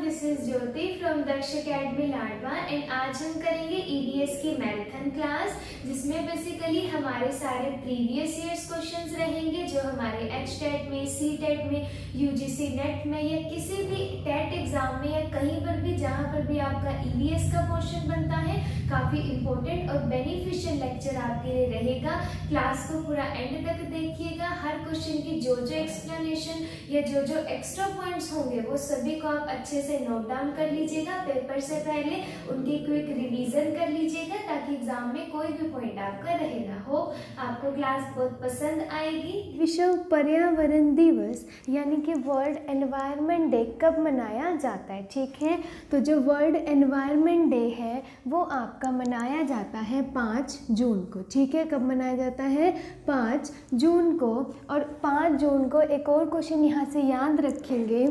This is Jyoti from Daksh academy Ladwa and आज हम करेंगे ईवीएस की मैराथन क्लास जिसमें बेसिकली हमारे सारे प्रीवियस ईयर्स क्वेश्चंस रहेंगे जो हमारे एचटेट में, सीटेट में, यूजीसी नेट में या किसी भी टेट एग्जाम में या कहीं पर भी जहां पर भी आपका ईवीएस का क्वेश्चन बनता है काफ़ी इंपॉर्टेंट और बेनिफिशियल लेक्चर आपके लिए रहेगा। क्लास को पूरा एंड तक देखिएगा। हर क्वेश्चन की जो एक्सप्लेनेशन या जो एक्स्ट्रा पॉइंट्स होंगे वो सभी को आप अच्छे से नोट डाउन कर लीजिएगा। पेपर से पहले उनकी क्विक रिवीजन कर लीजिएगा ताकि एग्जाम में कोई भी पॉइंट आपका रहे ना हो। आपको क्लास बहुत पसंद आएगी। विश्व पर्यावरण दिवस यानी कि वर्ल्ड एनवायरनमेंट डे कब मनाया जाता है? ठीक है, तो जो वर्ल्ड एनवायरनमेंट डे है वो आपका मनाया जाता है 5 जून को। ठीक है, कब मनाया जाता है? 5 जून को। और 5 जून को एक और क्वेश्चन यहाँ से याद रखेंगे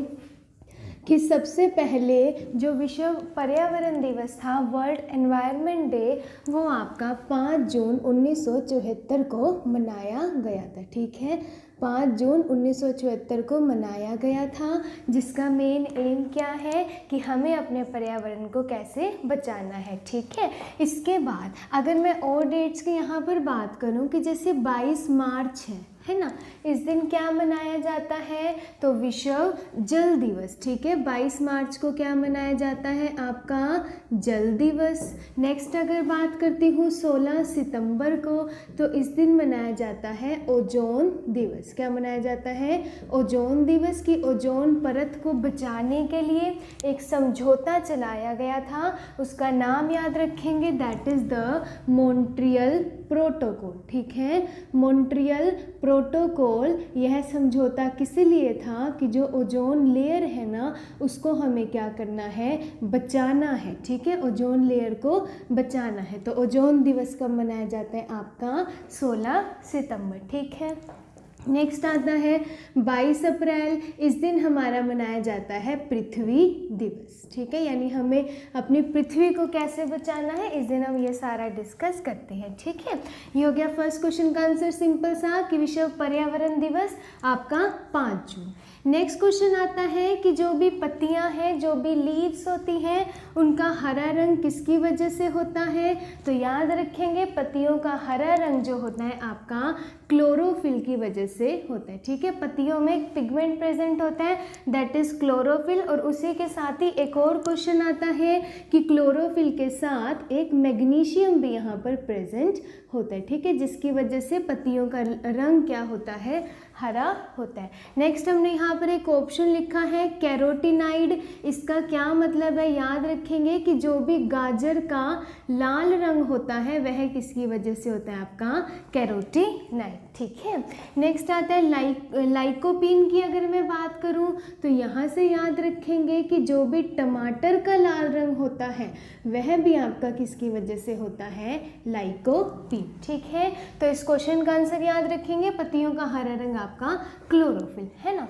कि सबसे पहले जो विश्व पर्यावरण दिवस था वर्ल्ड एनवायरनमेंट डे वो आपका 5 जून 1974 को मनाया गया था। ठीक है, 5 जून 1974 को मनाया गया था जिसका मेन एम क्या है कि हमें अपने पर्यावरण को कैसे बचाना है। ठीक है, इसके बाद अगर मैं और डेट्स की यहाँ पर बात करूँ कि जैसे 22 मार्च है ना, इस दिन क्या मनाया जाता है? तो विश्व जल दिवस। ठीक है, 22 मार्च को क्या मनाया जाता है? आपका जल दिवस। नेक्स्ट अगर बात करती हूँ 16 सितंबर को, तो इस दिन मनाया जाता है ओजोन दिवस। क्या मनाया जाता है? ओजोन दिवस। की ओजोन परत को बचाने के लिए एक समझौता चलाया गया था, उसका नाम याद रखेंगे, that is the Montreal protocol. ठीक है, मॉन्ट्रियल प्रोटोकॉल, यह समझौता किस लिए था कि जो ओजोन लेयर है ना उसको हमें क्या करना है? बचाना है। ठीक है, ओजोन लेयर को बचाना है। तो ओजोन दिवस कब मनाया जाता है? आपका 16 सितंबर। ठीक है, नेक्स्ट आता है 22 अप्रैल। इस दिन हमारा मनाया जाता है पृथ्वी दिवस। ठीक है, यानी हमें अपनी पृथ्वी को कैसे बचाना है इस दिन हम ये सारा डिस्कस करते हैं। ठीक है, ये हो गया फर्स्ट क्वेश्चन का आंसर सिंपल सा कि विश्व पर्यावरण दिवस आपका 5 जून। नेक्स्ट क्वेश्चन आता है कि जो भी पत्तियां हैं, जो भी लीव्स होती हैं, उनका हरा रंग किसकी वजह से होता है? तो याद रखेंगे पत्तियों का हरा रंग जो होता है आपका क्लोरोफिल की वजह से होता है। ठीक है, पत्तियों में एक पिगमेंट प्रेजेंट होता है दैट इज क्लोरोफिल। और उसी के साथ ही एक और क्वेश्चन आता है कि क्लोरोफिल के साथ एक मैग्नीशियम भी यहाँ पर प्रेजेंट होता है। ठीक है, जिसकी वजह से पत्तियों का रंग क्या होता है? हरा होता है। नेक्स्ट हमने यहाँ पर एक ऑप्शन लिखा है कैरोटीनाइड। इसका क्या मतलब है? याद रखेंगे कि जो भी गाजर का लाल रंग होता है वह किसकी वजह से होता है? आपका कैरोटीनाइड। ठीक है, नेक्स्ट आता है लाइकोपीन की अगर मैं बात करूं तो यहाँ से याद रखेंगे कि जो भी टमाटर का लाल रंग होता है वह भी आपका किसकी वजह से होता है? लाइकोपीन। ठीक है, तो इस क्वेश्चन का आंसर याद रखेंगे पत्तियों का हरा रंग आपका क्लोरोफिल है ना।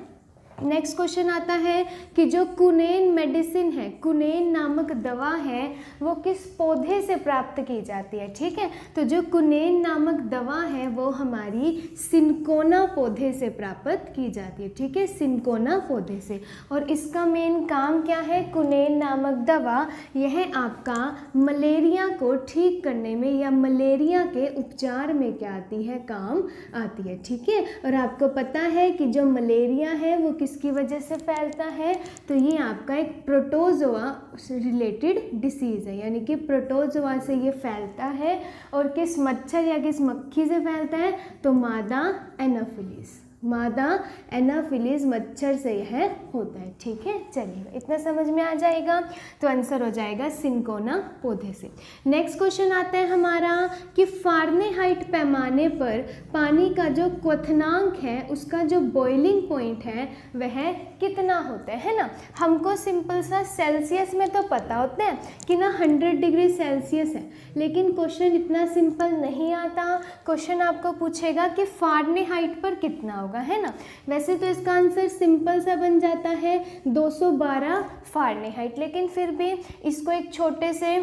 नेक्स्ट क्वेश्चन आता है कि जो कुनेन मेडिसिन है, कुनेन नामक दवा है, वो किस पौधे से प्राप्त की जाती है? ठीक है, तो जो कुनेन नामक दवा है वो हमारी सिनकोना पौधे से प्राप्त की जाती है। ठीक है, सिनकोना पौधे से। और इसका मेन काम क्या है? कुनेन नामक दवा यह आपका मलेरिया को ठीक करने में या मलेरिया के उपचार में क्या आती है? काम आती है। ठीक है, और आपको पता है कि जो मलेरिया है वो किसकी वजह से फैलता है? तो ये आपका एक प्रोटोजोआ रिलेटेड डिसीज़ है, यानी कि प्रोटोजोआ से ये फैलता है। और किस मच्छर या किस मक्खी से फैलता है? तो मादा एनाफिलीज, मादा एनाफिलीज मच्छर से यह होता है। ठीक है, चलिए इतना समझ में आ जाएगा, तो आंसर हो जाएगा सिनकोना पौधे से। नेक्स्ट क्वेश्चन आता है हमारा कि फारेनहाइट पैमाने पर पानी का जो क्वथनांक है उसका जो बॉइलिंग पॉइंट है वह कितना होता है ना। हमको सिंपल सा सेल्सियस में तो पता होता है कि ना 100 डिग्री सेल्सियस है, लेकिन क्वेश्चन इतना सिंपल नहीं आता। क्वेश्चन आपको पूछेगा कि फारेनहाइट पर कितना होगा, है ना। वैसे तो इसका आंसर सिंपल सा बन जाता है 212 फारेनहाइट, लेकिन फिर भी इसको एक छोटे से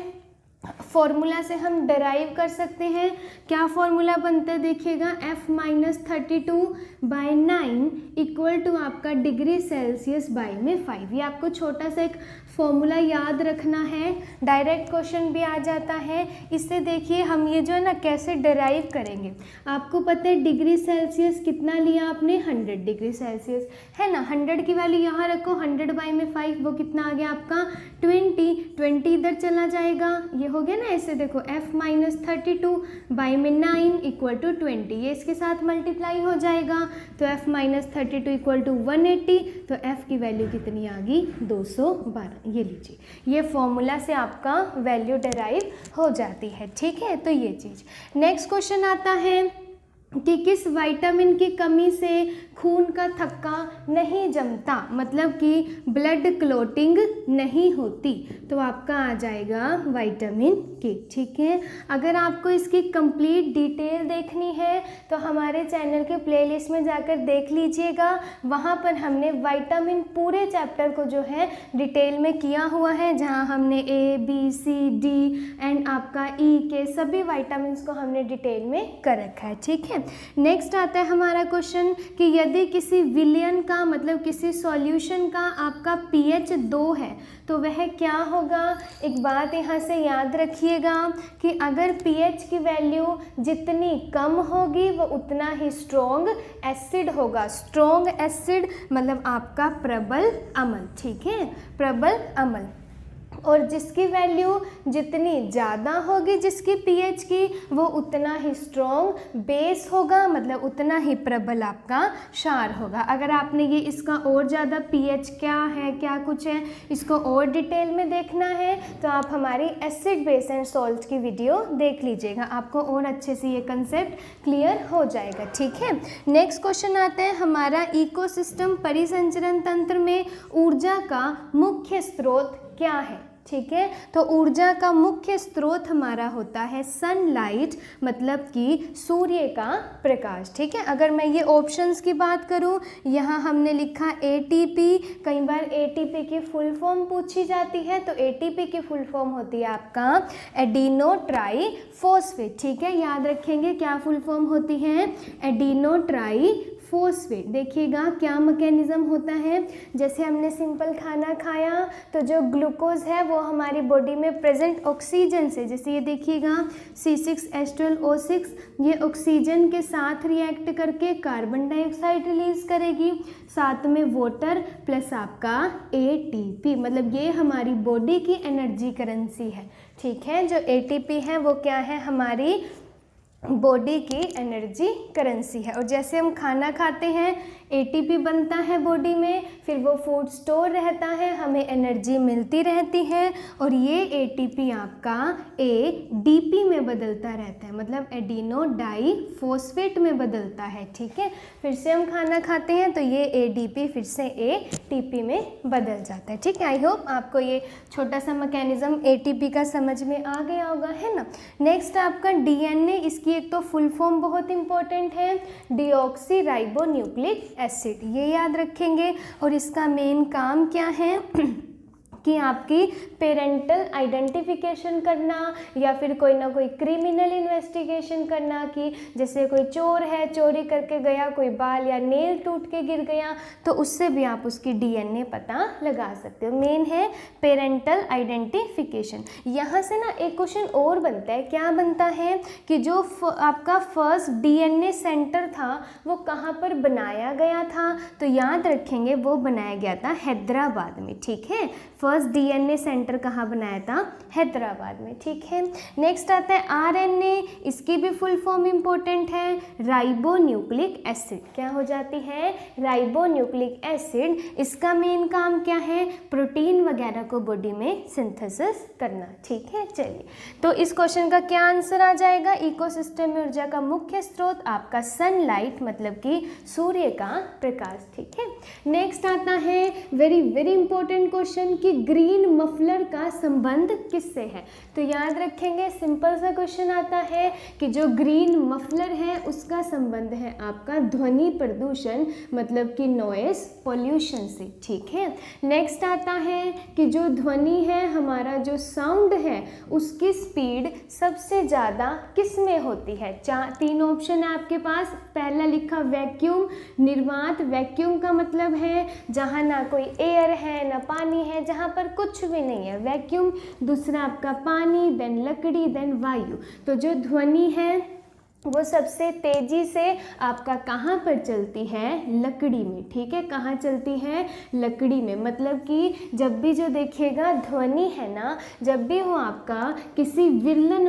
फॉर्मूला से हम डराइव कर सकते हैं। क्या फॉर्मूला बनता है देखिएगा, F-32 बाय 9 इक्वल टू आपका डिग्री सेल्सियस बाय में 5। ये आपको छोटा सा एक फॉर्मूला याद रखना है, डायरेक्ट क्वेश्चन भी आ जाता है। इससे देखिए हम ये जो है ना कैसे डिराइव करेंगे। आपको पता है डिग्री सेल्सियस कितना लिया आपने, 100 डिग्री सेल्सियस है ना। 100 की वैल्यू यहाँ रखो, 100 बाई में 5 वो कितना आ गया आपका 20 इधर चला जाएगा, ये हो गया ना ऐसे। देखो f माइनस 32 बाई में 9 इक्वल टू 20, ये इसके साथ मल्टीप्लाई हो जाएगा तो f माइनस 32 इक्वल टू 180, तो f की वैल्यू कितनी आ गई 212। ये लीजिए, ये फॉर्मूला से आपका वैल्यू डिराइव हो जाती है, ठीक है। तो ये चीज़। नेक्स्ट क्वेश्चन आता है कि किस विटामिन की कमी से खून का थक्का नहीं जमता, मतलब कि ब्लड क्लोटिंग नहीं होती, तो आपका आ जाएगा विटामिन के, ठीक है। अगर आपको इसकी कंप्लीट डिटेल देखनी है तो हमारे चैनल के प्लेलिस्ट में जाकर देख लीजिएगा, वहाँ पर हमने विटामिन पूरे चैप्टर को जो है डिटेल में किया हुआ है, जहाँ हमने A, B, C, D and आपका E के सभी विटामिन को हमने डिटेल में कर रखा है, ठीक है। नेक्स्ट आता है हमारा क्वेश्चन कि यदि किसी विलयन का मतलब किसी सॉल्यूशन का आपका pH 2 है तो वह क्या होगा। एक बात यहाँ से याद रखिएगा कि अगर pH की वैल्यू जितनी कम होगी वो उतना ही स्ट्रॉन्ग एसिड होगा। स्ट्रॉन्ग एसिड मतलब आपका प्रबल अम्ल, ठीक है, प्रबल अम्ल। और जिसकी वैल्यू जितनी ज़्यादा होगी जिसकी pH की, वो उतना ही स्ट्रॉन्ग बेस होगा, मतलब उतना ही प्रबल आपका क्षार होगा। अगर आपने ये इसका और ज़्यादा pH क्या है क्या कुछ है इसको और डिटेल में देखना है तो आप हमारी एसिड बेस एंड सॉल्ट की वीडियो देख लीजिएगा, आपको और अच्छे से ये कंसेप्ट क्लियर हो जाएगा, ठीक है। नेक्स्ट क्वेश्चन आता है हमारा इकोसिस्टम परिसंचरण तंत्र में ऊर्जा का मुख्य स्रोत क्या है, ठीक है। तो ऊर्जा का मुख्य स्रोत हमारा होता है सनलाइट, मतलब कि सूर्य का प्रकाश, ठीक है। अगर मैं ये ऑप्शंस की बात करूँ, यहाँ हमने लिखा ATP, कई बार ATP की फुल फॉर्म पूछी जाती है, तो ATP की फुल फॉर्म होती है आपका एडिनो ट्राई फॉस्फेट, ठीक है। याद रखेंगे क्या फुल फॉर्म होती है, एडिनो ट्राई फॉस्फेट। देखिएगा क्या मैकेनिज्म होता है, जैसे हमने सिंपल खाना खाया तो जो ग्लूकोज है वो हमारी बॉडी में प्रेजेंट ऑक्सीजन से, जैसे ये देखिएगा C6H12O6, ये ऑक्सीजन के साथ रिएक्ट करके कार्बन डाइऑक्साइड रिलीज करेगी, साथ में वाटर प्लस आपका ATP, मतलब ये हमारी बॉडी की एनर्जी करेंसी है, ठीक है। जो ATP है वो क्या है, हमारी बॉडी की एनर्जी करेंसी है। और जैसे हम खाना खाते हैं ATP बनता है बॉडी में, फिर वो फूड स्टोर रहता है, हमें एनर्जी मिलती रहती है, और ये ATP आपका ADP में बदलता रहता है, मतलब एडिनो डाई फॉस्फेट में बदलता है, ठीक है। फिर से हम खाना खाते हैं तो ये ADP फिर से ATP में बदल जाता है, ठीक है। आई होप आपको ये छोटा सा मैकेनिज्म ATP का समझ में आ गया होगा, है ना। नेक्स्ट आपका DNA, इसकी एक तो फुल फॉर्म बहुत इंपॉर्टेंट है, डीऑक्सी राइबो न्यूक्लिक एसिड, ये याद रखेंगे। और इसका मेन काम क्या है कि आपकी पेरेंटल आइडेंटिफिकेशन करना या फिर कोई ना कोई क्रिमिनल इन्वेस्टिगेशन करना, कि जैसे कोई चोर है चोरी करके गया, कोई बाल या नेल टूट के गिर गया, तो उससे भी आप उसकी DNA पता लगा सकते हो। मेन है पेरेंटल आइडेंटिफिकेशन। यहाँ से ना एक क्वेश्चन और बनता है, क्या बनता है कि जो आपका फर्स्ट DNA सेंटर था वो कहाँ पर बनाया गया था, तो याद रखेंगे वो बनाया गया था हैदराबाद में, ठीक है। फर्स्ट DNA सेंटर कहाँ बनाया था, हैदराबाद में, ठीक है। नेक्स्ट आता है RNA, इसकी भी फुल फॉर्म इंपॉर्टेंट है, राइबो न्यूक्लिक एसिड। क्या हो जाती है, राइबो न्यूक्लिक एसिड। इसका मेन काम क्या है, प्रोटीन वगैरह को बॉडी में सिंथेसिस करना, ठीक है। चलिए, तो इस क्वेश्चन का क्या आंसर आ जाएगा, इकोसिस्टम में ऊर्जा का मुख्य स्रोत आपका सनलाइट, मतलब कि सूर्य का प्रकाश, ठीक है। नेक्स्ट आता है वेरी वेरी इंपॉर्टेंट क्वेश्चन कि ग्रीन मफलर का संबंध किससे है? तो याद रखेंगे, सिंपल सा क्वेश्चन आता है कि जो ग्रीन मफलर है उसका संबंध है आपका ध्वनि प्रदूषण मतलब कि नॉइस पॉल्यूशन से, ठीक है। नेक्स्ट आता है कि जो ध्वनि है, हमारा जो साउंड है, उसकी स्पीड सबसे ज़्यादा किस में होती है? तीन ऑप्शन है आपके पास। पहला लिखा वैक्यूम, निर्वात। वैक्यूम का मतलब है जहाँ ना कोई एयर है ना पानी है, जहाँ पर कुछ भी नहीं है, वैक्यूम। दूसरा आपका पानी, देन लकड़ी, देन वायु। तो जो ध्वनि है वो सबसे तेजी से आपका कहाँ पर चलती है? लकड़ी में, ठीक है। कहाँ चलती है? लकड़ी में। मतलब कि जब भी जो देखिएगा ध्वनि है ना, जब भी वो आपका किसी विरलन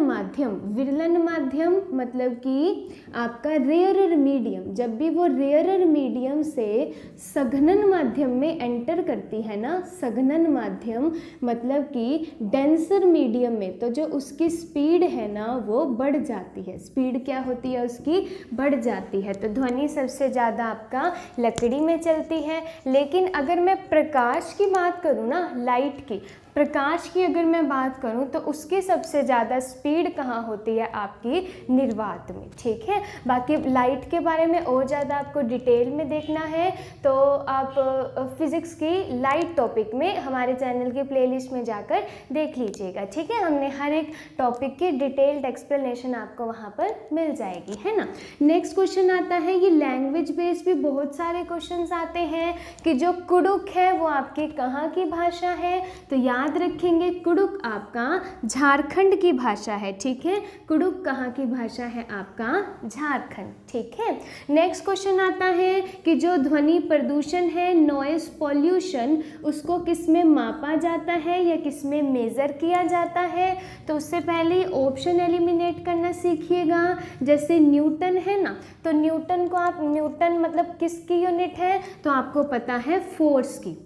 माध्यम मतलब कि आपका रेयरर मीडियम, जब भी वो रेयरर मीडियम से सघनन माध्यम में एंटर करती है ना, सघनन माध्यम मतलब कि डेंसर मीडियम में, तो जो उसकी स्पीड है ना वो बढ़ जाती है। स्पीड क्या होती है उसकी? बढ़ जाती है। तो ध्वनि सबसे ज़्यादा आपका लकड़ी में चलती है। लेकिन अगर मैं प्रकाश की बात करूँ ना, लाइट की, प्रकाश की अगर मैं बात करूं तो उसकी सबसे ज़्यादा स्पीड कहाँ होती है? आपकी निर्वात में, ठीक है। बाकी लाइट के बारे में और ज़्यादा आपको डिटेल में देखना है तो आप फिज़िक्स की लाइट टॉपिक में हमारे चैनल के प्लेलिस्ट में जाकर देख लीजिएगा, ठीक है। हमने हर एक टॉपिक की डिटेल्ड एक्सप्लेनेशन आपको वहाँ पर मिल जाएगी, है ना। नेक्स्ट क्वेश्चन आता है, ये लैंग्वेज बेस्ड भी बहुत सारे क्वेश्चन आते हैं कि जो कुडुख है वो आपकी कहाँ की भाषा है? तो याद रखेंगे, कुडुख आपका झारखंड की भाषा है, ठीक है। कुडुख कहाँ की भाषा है? आपका झारखंड, ठीक है। नेक्स्ट क्वेश्चन आता है कि जो ध्वनि प्रदूषण है, नॉइस पॉल्यूशन, उसको किस में मापा जाता है या किस में मेज़र किया जाता है? तो उससे पहले ऑप्शन एलिमिनेट करना सीखिएगा। जैसे न्यूटन है ना, तो न्यूटन को आप, न्यूटन मतलब किसकी यूनिट है? तो आपको पता है फोर्स की।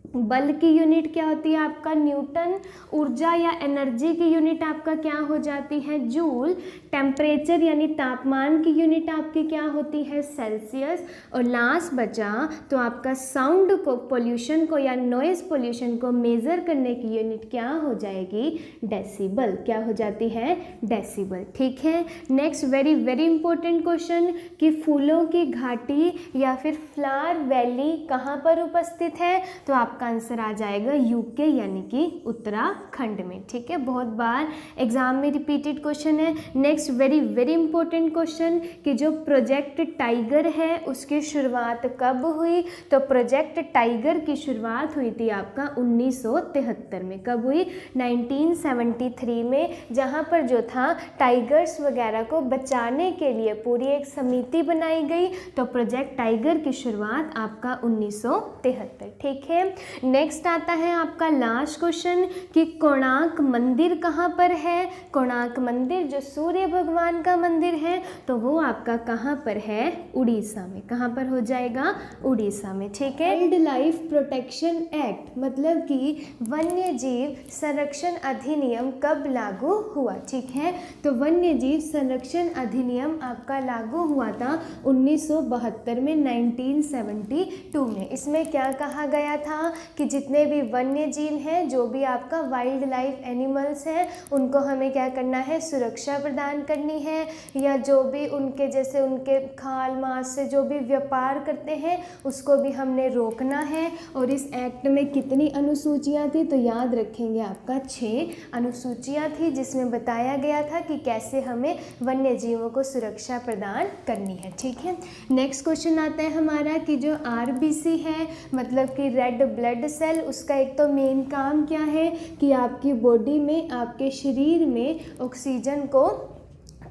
बल की यूनिट क्या होती है आपका? न्यूटन। ऊर्जा या एनर्जी की यूनिट आपका क्या हो जाती है? जूल। टेम्परेचर यानी तापमान की यूनिट आपकी क्या होती है? सेल्सियस। और लास्ट बचा तो आपका साउंड को, पोल्यूशन को या नॉइस पोल्यूशन को मेज़र करने की यूनिट क्या हो जाएगी? डेसिबल। क्या हो जाती है? डेसिबल, ठीक है। Next very very important question कि फूलों की घाटी या फिर फ्लावर वैली कहाँ पर उपस्थित है? तो आपका आंसर आ जाएगा यूके यानी कि उत्तराखंड में, ठीक है। बहुत बार एग्जाम में रिपीटेड क्वेश्चन है। Next very very important question कि जो प्रोजेक्ट टाइगर है उसकी शुरुआत कब हुई? तो प्रोजेक्ट टाइगर की शुरुआत हुई थी आपका 1973 में। कब हुई? 1973 में, जहाँ पर जो था टाइगर्स वगैरह को बचाने के लिए पूरी एक समिति बनाई गई। तो प्रोजेक्ट टाइगर की शुरुआत आपका 1973, ठीक है। नेक्स्ट आता है आपका लास्ट क्वेश्चन कि कोणार्क मंदिर कहाँ पर है? कोणार्क मंदिर जो सूर्य भगवान का मंदिर है तो वो आपका कहाँ पर है? उड़ीसा में। कहाँ पर हो जाएगा? उड़ीसा में, ठीक है। वाइल्ड लाइफ प्रोटेक्शन एक्ट मतलब कि वन्य जीव संरक्षण अधिनियम कब लागू हुआ? ठीक है, तो वन्य जीव संरक्षण अधिनियम आपका लागू हुआ था 1972 में, 1972 में। इसमें क्या कहा गया था कि जितने भी वन्य जीव हैं, जो भी आपका वाइल्ड लाइफ एनिमल्स हैं, उनको हमें क्या करना है? सुरक्षा प्रदान करनी है, या जो भी उनके जैसे उनके खाल मांस से जो भी व्यापार करते हैं उसको भी हमने रोकना है। और इस एक्ट में कितनी अनुसूचियाँ थी? तो याद रखेंगे आपका 6 अनुसूचियाँ थी, जिसमें बताया गया था कि कैसे हमें वन्य जीवों को सुरक्षा प्रदान करनी है। ठीक है, नेक्स्ट क्वेश्चन आता है हमारा कि जो आरबीसी है मतलब कि रेड ब्लड सेल, उसका एक तो मेन काम क्या है कि आपकी बॉडी में, आपके शरीर में ऑक्सीजन को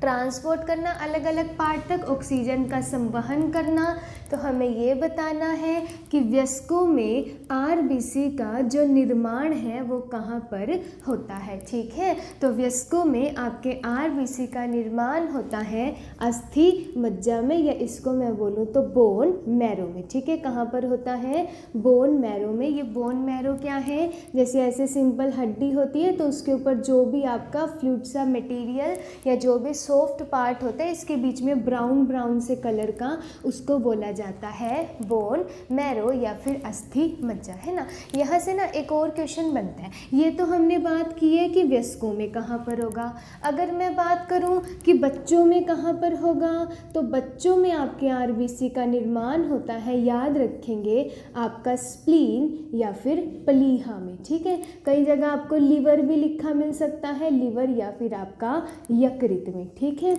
ट्रांसपोर्ट करना, अलग अलग पार्ट तक ऑक्सीजन का संवहन करना। तो हमें ये बताना है कि वयस्कों में आरबीसी का जो निर्माण है वो कहाँ पर होता है। ठीक है, तो वयस्कों में आपके आरबीसी का निर्माण होता है अस्थि मज्जा में, या इसको मैं बोलूँ तो बोन मैरो में। ठीक है, कहाँ पर होता है? बोन मैरो में। ये बोन मैरो क्या है? जैसे ऐसे सिंपल हड्डी होती है तो उसके ऊपर जो भी आपका फ्लूइड सा मटेरियल या जो भी सॉफ्ट पार्ट होता है इसके बीच में ब्राउन ब्राउन से कलर का, उसको बोला जाता है बोन मैरो या फिर अस्थि मज्जा, है ना। यहाँ से ना एक और क्वेश्चन बनता है। ये तो हमने बात की है कि वयस्कों में कहाँ पर होगा। अगर मैं बात करूँ कि बच्चों में कहाँ पर होगा, तो बच्चों में आपके आरबीसी का निर्माण होता है, याद रखेंगे, आपका स्प्लीन या फिर प्लीहा में, ठीक है। कई जगह आपको लीवर भी लिखा मिल सकता है, लीवर या फिर आपका यकृत में, ठीक है।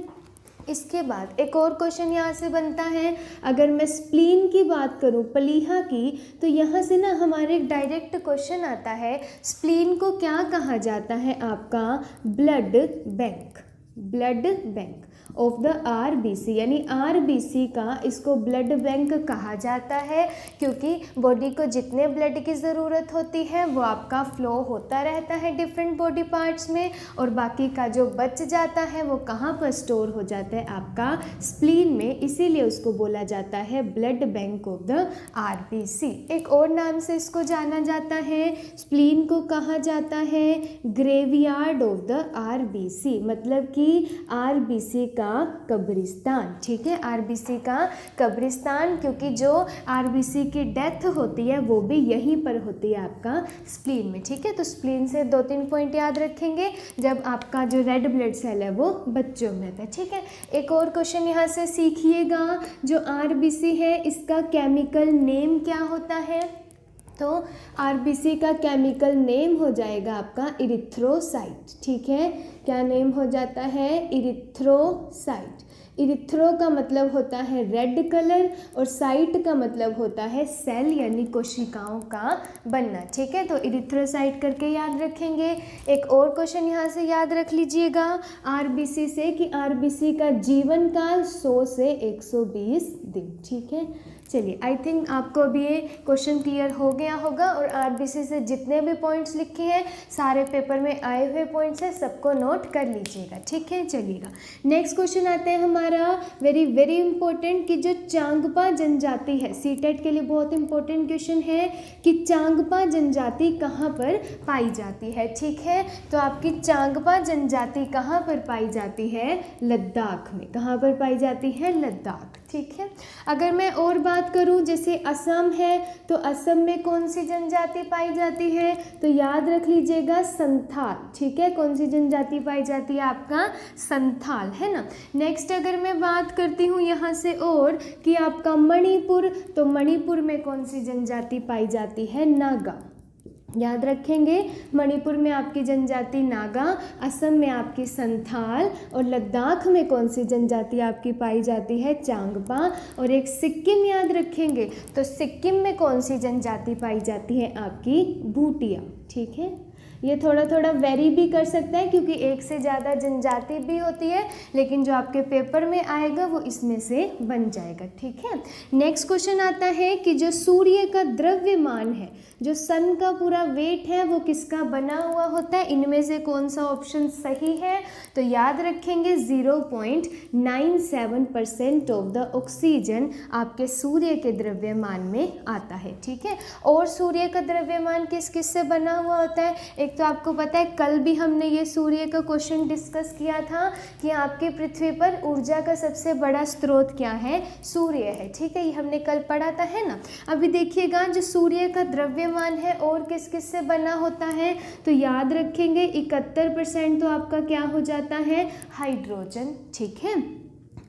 इसके बाद एक और क्वेश्चन यहाँ से बनता है, अगर मैं स्प्लीन की बात करूँ, प्लीहा की, तो यहाँ से ना हमारे एक डायरेक्ट क्वेश्चन आता है, स्प्लीन को क्या कहा जाता है, आपका blood bank, blood bank of the RBC, यानी आरबीसी का इसको ब्लड बैंक कहा जाता है, क्योंकि बॉडी को जितने ब्लड की ज़रूरत होती है वो आपका फ्लो होता रहता है डिफरेंट बॉडी पार्ट्स में, और बाकी का जो बच जाता है वो कहाँ पर स्टोर हो जाता है, आपका स्प्लीन में, इसीलिए उसको बोला जाता है blood bank of the RBC. एक और नाम से इसको जाना जाता है, स्प्लीन को कहा जाता है ग्रेवयार्ड ऑफ द आरबीसी, मतलब कि आरबीसी का कब्रिस्तान, ठीक है, आरबीसी का कब्रिस्तान, क्योंकि जो आरबीसी की डेथ होती है वो भी यहीं पर होती है आपका स्प्लीन में, ठीक है। तो स्प्लीन से 2-3 पॉइंट याद रखेंगे जब आपका जो रेड ब्लड सेल है वो बच्चों में होता है, ठीक है। एक और क्वेश्चन यहाँ से सीखिएगा, जो आरबीसी है इसका केमिकल नेम क्या होता है, तो आरबीसी का केमिकल नेम हो जाएगा आपका इरिथ्रोसाइट, ठीक है। क्या नेम हो जाता है, इरिथ्रोसाइट। इरिथ्रो का मतलब होता है रेड कलर और साइट का मतलब होता है सेल यानी कोशिकाओं का बनना, ठीक है। तो इरिथ्रोसाइट करके याद रखेंगे। एक और क्वेश्चन यहाँ से याद रख लीजिएगा आरबीसी से कि आरबीसी का जीवन काल 100 से 120 दिन, ठीक है। चलिए, आई थिंक आपको अभी ये क्वेश्चन क्लियर हो गया होगा, और आरबीसी से जितने भी पॉइंट्स लिखे हैं सारे पेपर में आए हुए पॉइंट्स हैं, सबको नोट कर लीजिएगा, ठीक है। चलिएगा, नेक्स्ट क्वेश्चन आते हैं हमारा वेरी वेरी इंपॉर्टेंट, कि जो चांगपा जनजाति है, सीटेट के लिए बहुत इंपॉर्टेंट क्वेश्चन है कि चांगपा जनजाति कहाँ पर पाई जाती है, ठीक है। तो आपकी चांगपा जनजाति कहाँ पर पाई जाती है, लद्दाख में। कहाँ पर पाई जाती है, लद्दाख, ठीक है। अगर मैं और बात करूं, जैसे असम है, तो असम में कौन सी जनजाति पाई जाती है, तो याद रख लीजिएगा संथाल, ठीक है। कौन सी जनजाति पाई जाती है, आपका संथाल, है ना। नेक्स्ट अगर मैं बात करती हूँ यहाँ से और कि आपका मणिपुर, तो मणिपुर में कौन सी जनजाति पाई जाती है, नागा। याद रखेंगे, मणिपुर में आपकी जनजाति नागा, असम में आपकी संथाल, और लद्दाख में कौन सी जनजाति आपकी पाई जाती है, चांगपा। और एक सिक्किम याद रखेंगे, तो सिक्किम में कौन सी जनजाति पाई जाती है, आपकी भूटिया, ठीक है। ये थोड़ा थोड़ा वेरी भी कर सकता है क्योंकि एक से ज़्यादा जनजाति भी होती है, लेकिन जो आपके पेपर में आएगा वो इसमें से बन जाएगा, ठीक है। नेक्स्ट क्वेश्चन आता है कि जो सूर्य का द्रव्यमान है, जो सन का पूरा वेट है, वो किसका बना हुआ होता है, इनमें से कौन सा ऑप्शन सही है, तो याद रखेंगे 0.97% ऑफ द ऑक्सीजन आपके सूर्य के द्रव्यमान में आता है, ठीक है। और सूर्य का द्रव्यमान किस किस से बना हुआ होता है, एक तो आपको पता है कल भी हमने ये सूर्य का क्वेश्चन डिस्कस किया था कि आपके पृथ्वी पर ऊर्जा का सबसे बड़ा स्रोत क्या है, सूर्य है, ठीक है। ये हमने कल पढ़ा था, है ना। अभी देखिएगा जो सूर्य का द्रव्यमान है और किस किस से बना होता है, तो याद रखेंगे 71% तो आपका क्या हो जाता है, हाइड्रोजन, ठीक है।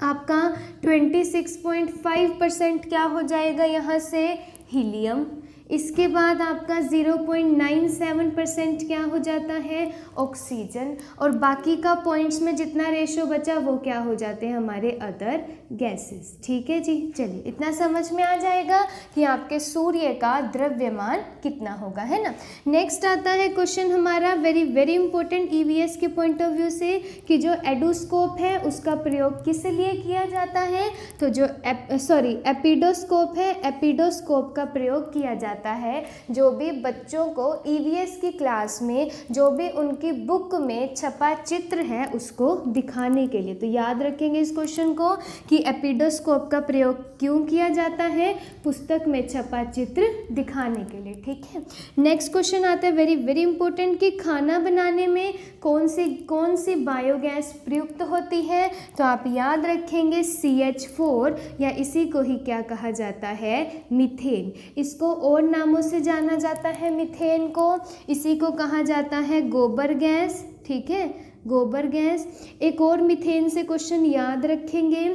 आपका 26.5% क्या हो जाएगा यहाँ से, हीलियम। इसके बाद आपका 0.97% क्या हो जाता है, ऑक्सीजन। और बाकी का पॉइंट्स में जितना रेशो बचा वो क्या हो जाते हैं, हमारे अदर गैसेस, ठीक है जी। चलिए, इतना समझ में आ जाएगा कि आपके सूर्य का द्रव्यमान कितना होगा, है ना। नेक्स्ट आता है क्वेश्चन हमारा वेरी वेरी इंपॉर्टेंट ईवीएस के पॉइंट ऑफ व्यू से कि जो एडोस्कोप है उसका प्रयोग किस लिए किया जाता है, तो जो एपिडोस्कोप है, एपिडोस्कोप का प्रयोग किया जाता है जो भी बच्चों को ईवीएस की क्लास में जो भी उनकी बुक में छपा चित्र है उसको दिखाने के लिए। तो याद रखेंगे इस क्वेश्चन को कि एपिडोस्कोप का प्रयोग क्यों किया जाता है, पुस्तक में छपा चित्र दिखाने के लिए, ठीक है। नेक्स्ट क्वेश्चन आता है वेरी वेरी इंपॉर्टेंट कि खाना बनाने में कौन सी बायोगैस प्रयुक्त होती है? तो आप याद रखेंगे CH4, या इसी को ही क्या कहा जाता है? मीथेन। इसको और नामों से जाना जाता है मीथेन को, इसी को कहा जाता है गोबर गैस, ठीक है, गोबर गैस। एक और मीथेन से क्वेश्चन याद रखेंगे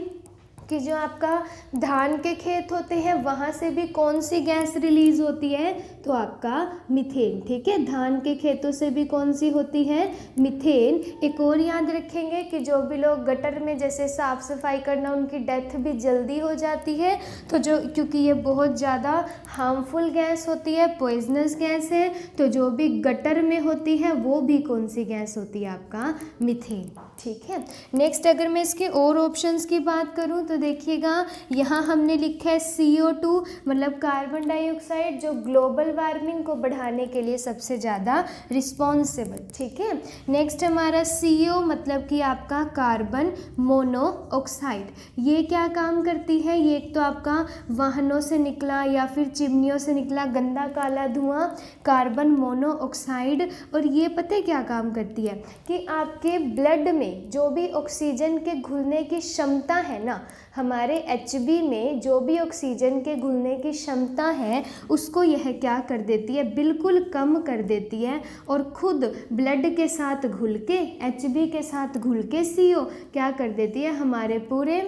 कि जो आपका धान के खेत होते हैं वहाँ से भी कौन सी गैस रिलीज होती है? तो आपका मीथेन, ठीक है, धान के खेतों से भी कौन सी होती है? मीथेन। एक और याद रखेंगे कि जो भी लोग गटर में जैसे साफ सफाई करना, उनकी डेथ भी जल्दी हो जाती है, तो जो क्योंकि ये बहुत ज़्यादा हार्मफुल गैस होती है, पॉइजनस गैस है, तो जो भी गटर में होती है वो भी कौन सी गैस होती है? आपका मीथेन, ठीक है। नेक्स्ट अगर मैं इसके और ऑप्शंस की बात करूं तो देखिएगा यहाँ हमने लिखा है CO2, मतलब कार्बन डाइऑक्साइड, जो ग्लोबल वार्मिंग को बढ़ाने के लिए सबसे ज़्यादा रिस्पॉन्सिबल, ठीक है। नेक्स्ट हमारा CO, मतलब कि आपका कार्बन मोनोऑक्साइड, ये क्या काम करती है? ये एक तो आपका वाहनों से निकला या फिर चिमनियों से निकला गंदा काला धुआं, कार्बन मोनोऑक्साइड, और ये पता है क्या काम करती है? कि आपके ब्लड में जो भी ऑक्सीजन के घुलने की क्षमता है ना, हमारे HB में जो भी ऑक्सीजन के घुलने की क्षमता है उसको यह क्या कर देती है? बिल्कुल कम कर देती है, और खुद ब्लड के साथ घुल के, HB के साथ घुल के CO क्या कर देती है? हमारे पूरे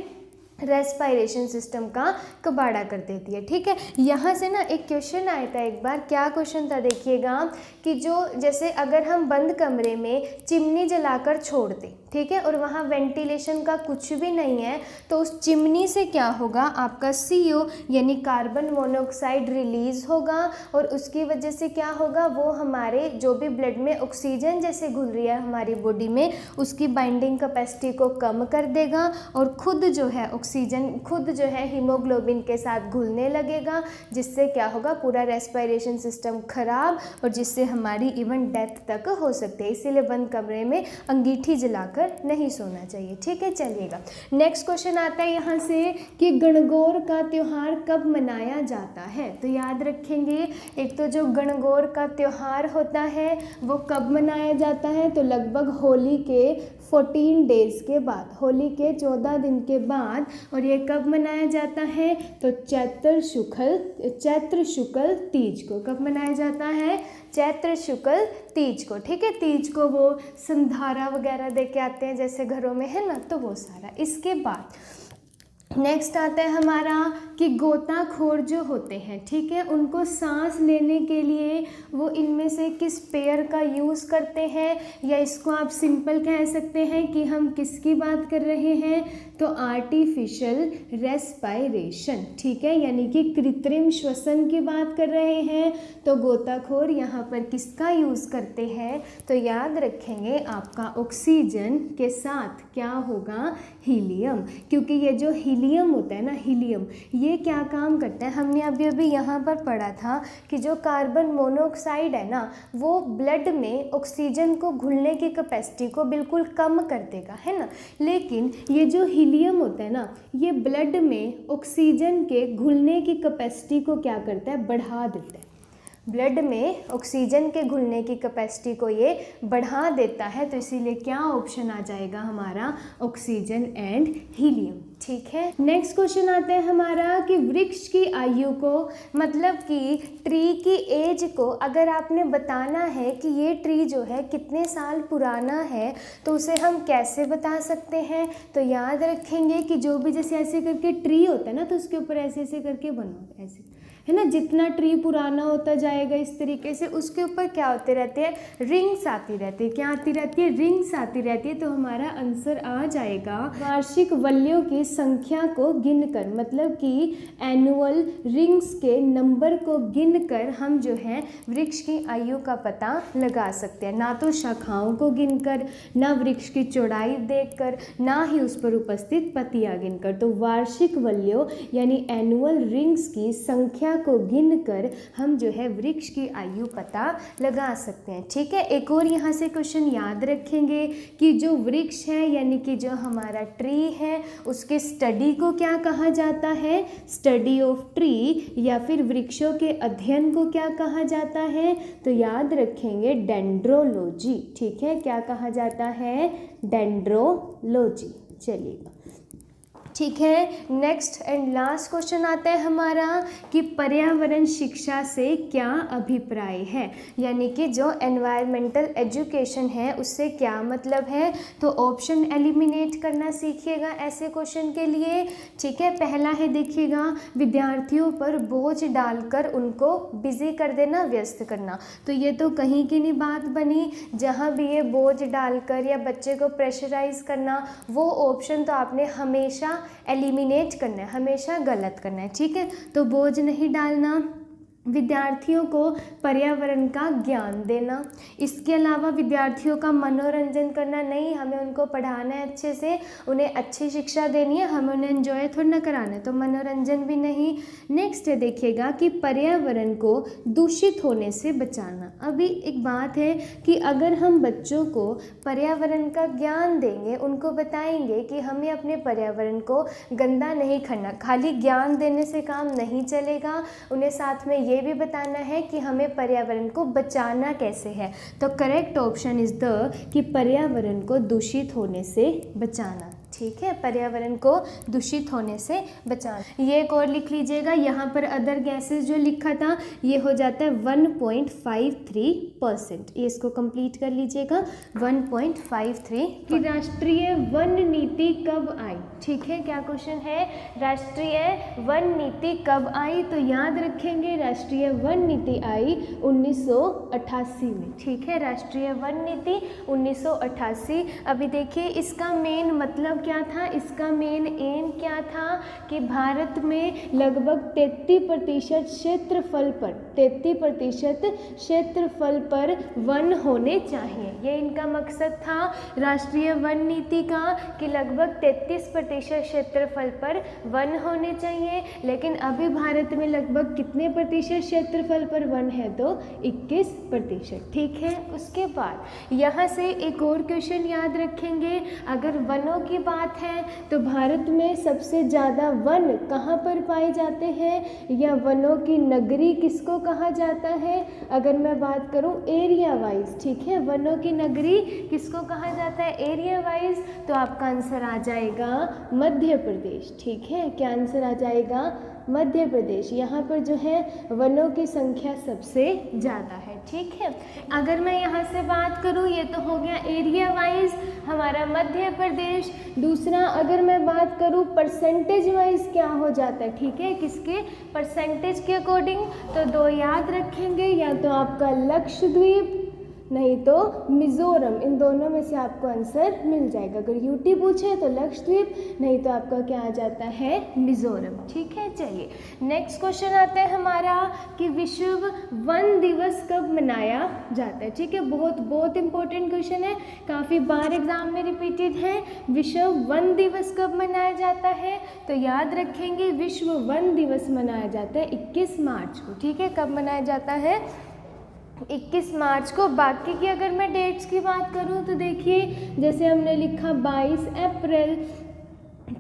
रेस्पिरेशन सिस्टम का कबाड़ा कर देती है, ठीक है। यहाँ से ना एक क्वेश्चन आया था एक बार, क्या क्वेश्चन था देखिएगा, कि जो जैसे अगर हम बंद कमरे में चिमनी जलाकर छोड़ दें, ठीक है, और वहाँ वेंटिलेशन का कुछ भी नहीं है, तो उस चिमनी से क्या होगा? आपका CO यानी कार्बन मोनोऑक्साइड रिलीज होगा, और उसकी वजह से क्या होगा? वो हमारे जो भी ब्लड में ऑक्सीजन जैसे घुल रही है हमारी बॉडी में, उसकी बाइंडिंग कैपेसिटी को कम कर देगा, और खुद जो है ऑक्सीजन खुद जो है हीमोग्लोबिन के साथ घुलने लगेगा, जिससे क्या होगा? पूरा रेस्पिरेशन सिस्टम खराब, और जिससे हमारी इवन डेथ तक हो सकती है। इसीलिए बंद कमरे में अंगीठी जलाकर नहीं सोना चाहिए, ठीक है। चलिएगा, नेक्स्ट क्वेश्चन आता है यहाँ से कि गणगौर का त्योहार कब मनाया जाता है? तो याद रखेंगे, एक तो जो गणगौर का त्योहार होता है वो कब मनाया जाता है? तो लगभग होली के 14 डेज के बाद, होली के 14 दिन के बाद। और ये कब मनाया जाता है? तो चैत्र शुक्ल तीज को। कब मनाया जाता है? चैत्र शुक्ल तीज को, ठीक है। तीज को वो संधारा वगैरह दे के आते हैं जैसे घरों में, है ना, तो वो सारा। इसके बाद नेक्स्ट आता है हमारा कि गोताखोर जो होते हैं, ठीक है, उनको सांस लेने के लिए वो इनमें से किस पेयर का यूज़ करते हैं, या इसको आप सिंपल कह सकते हैं कि हम किसकी बात कर रहे हैं? तो आर्टिफिशियल रेस्पिरेशन, ठीक है, यानी कि कृत्रिम श्वसन की बात कर रहे हैं। तो गोताखोर यहाँ पर किसका यूज़ करते हैं? तो याद रखेंगे आपका ऑक्सीजन के साथ क्या होगा? हीलियम, क्योंकि ये जो हीलियम होता है ना, हीलियम ये क्या काम करता है? हमने अभी अभी यहाँ पर पढ़ा था कि जो कार्बन मोनोऑक्साइड है ना, वो ब्लड में ऑक्सीजन को घुलने की कैपेसिटी को बिल्कुल कम कर देगा, है ना। लेकिन ये जो हीलियम होता है ना, ये ब्लड में ऑक्सीजन के घुलने की कैपेसिटी को क्या करता है? बढ़ा देता है। ब्लड में ऑक्सीजन के घुलने की कैपेसिटी को ये बढ़ा देता है, तो इसीलिए क्या ऑप्शन आ जाएगा हमारा? ऑक्सीजन एंड हीलियम, ठीक है। नेक्स्ट क्वेश्चन आता है हमारा कि वृक्ष की आयु को, मतलब कि ट्री की एज को अगर आपने बताना है कि ये ट्री जो है कितने साल पुराना है, तो उसे हम कैसे बता सकते हैं? तो याद रखेंगे कि जो भी जैसे ऐसे करके ट्री होता है ना, तो उसके ऊपर ऐसे ऐसे करके बनो, ऐसे, है ना। जितना ट्री पुराना होता जाएगा इस तरीके से उसके ऊपर क्या होते रहते हैं? रिंग्स आती रहती है। क्या आती रहती है? रिंग्स आती रहती है। तो हमारा आंसर आ जाएगा वार्षिक वल्लियों की संख्या को गिनकर, मतलब कि एनुअल रिंग्स के नंबर को गिनकर हम जो है वृक्ष की आयु का पता लगा सकते हैं। ना तो शाखाओं को गिनकर, ना वृक्ष की चौड़ाई देखकर, ना ही उस पर उपस्थित पत्तियां गिनकर। तो वार्षिक वल्लियों यानी एनुअल रिंग्स की संख्या संख्या को गिनकर हम जो है वृक्ष की आयु पता लगा सकते हैं। ठीक है, एक और यहाँ से क्वेश्चन याद रखेंगे कि जो वृक्ष है यानी कि जो हमारा ट्री है उसके स्टडी को क्या कहा जाता है, स्टडी ऑफ ट्री, या फिर वृक्षों के अध्ययन को क्या कहा जाता है, तो याद रखेंगे डेंड्रोलॉजी। ठीक है, क्या कहा जाता है, डेंड्रोलॉजी। चलिएगा, ठीक है। नेक्स्ट एंड लास्ट क्वेश्चन आता है हमारा कि पर्यावरण शिक्षा से क्या अभिप्राय है, यानी कि जो एनवायरमेंटल एजुकेशन है उससे क्या मतलब है। तो ऑप्शन एलिमिनेट करना सीखिएगा ऐसे क्वेश्चन के लिए। ठीक है, पहला है देखिएगा, विद्यार्थियों पर बोझ डालकर उनको बिजी कर देना, व्यस्त करना। तो ये तो कहीं की नहीं बात बनी, जहाँ भी ये बोझ डालकर या बच्चे को प्रेशराइज करना, वो ऑप्शन तो आपने हमेशा एलिमिनेट करना है, हमेशा गलत करना है। ठीक है, तो बोझ नहीं डालना, विद्यार्थियों को पर्यावरण का ज्ञान देना, इसके अलावा विद्यार्थियों का मनोरंजन करना नहीं, हमें उनको पढ़ाना है अच्छे से, उन्हें अच्छी शिक्षा देनी है, हमें उन्हें एंजॉय थोड़ा ना कराना है, तो मनोरंजन भी नहीं। नेक्स्ट है देखिएगा कि पर्यावरण को दूषित होने से बचाना। अभी एक बात है कि अगर हम बच्चों को पर्यावरण का ज्ञान देंगे, उनको बताएंगे कि हमें अपने पर्यावरण को गंदा नहीं करना, खाली ज्ञान देने से काम नहीं चलेगा, उन्हें साथ में ये भी बताना है कि हमें पर्यावरण को बचाना कैसे है। तो करेक्ट ऑप्शन इज द कि पर्यावरण को दूषित होने से बचाना। ठीक है, पर्यावरण को दूषित होने से बचाना। ये एक और लिख लीजिएगा, यहाँ पर अदर गैसेस जो लिखा था ये हो जाता है 1.53%। ये इसको कंप्लीट कर लीजिएगा, 1.53। कि राष्ट्रीय वन नीति कब आई। ठीक है, क्या क्वेश्चन है, राष्ट्रीय वन नीति कब आई। तो याद रखेंगे राष्ट्रीय वन नीति आई 1988 में। ठीक है, राष्ट्रीय वन नीति 1988। अभी देखिए इसका मेन मतलब क्या था, इसका मेन एम क्या था कि भारत में लगभग 33% क्षेत्रफल पर 33% क्षेत्रफल पर वन होने चाहिए। ये इनका मकसद था राष्ट्रीय वन नीति का कि लगभग 33% क्षेत्रफल पर वन होने चाहिए। लेकिन अभी भारत में लगभग कितने प्रतिशत क्षेत्रफल पर वन है, तो 21%। ठीक है, उसके बाद यहाँ से एक और क्वेश्चन याद रखेंगे, अगर वनों की बात है तो भारत में सबसे ज़्यादा वन कहाँ पर पाए जाते हैं, या वनों की नगरी किसको कहा जाता है। अगर मैं बात करूँ एरिया वाइज, ठीक है, वनों की नगरी किसको कहा जाता है एरिया वाइज, तो आपका आंसर आ जाएगा मध्य प्रदेश। ठीक है, क्या आंसर आ जाएगा, मध्य प्रदेश। यहाँ पर जो है वनों की संख्या सबसे ज़्यादा है। ठीक है, अगर मैं यहाँ से बात करूँ, ये तो हो गया एरिया वाइज हमारा मध्य प्रदेश। दूसरा अगर मैं बात करूँ परसेंटेज वाइज क्या हो जाता है, ठीक है, किसके परसेंटेज के अकॉर्डिंग, तो दो याद रखेंगे, या तो आपका लक्षद्वीप नहीं तो मिज़ोरम, इन दोनों में से आपको आंसर मिल जाएगा। अगर यूटी पूछे तो लक्षद्वीप, नहीं तो आपका क्या आ जाता है मिज़ोरम। ठीक है, चलिए नेक्स्ट क्वेश्चन आता है हमारा कि विश्व वन दिवस कब मनाया जाता है। ठीक है, बहुत इंपॉर्टेंट क्वेश्चन है, काफ़ी बार एग्जाम में रिपीटेड है। विश्व वन दिवस कब मनाया जाता है, तो याद रखेंगे विश्व वन दिवस मनाया जाता है 21 मार्च को। ठीक है, कब मनाया जाता है, 21 मार्च को। बाकी की अगर मैं डेट्स की बात करूं तो देखिए जैसे हमने लिखा 22 अप्रैल,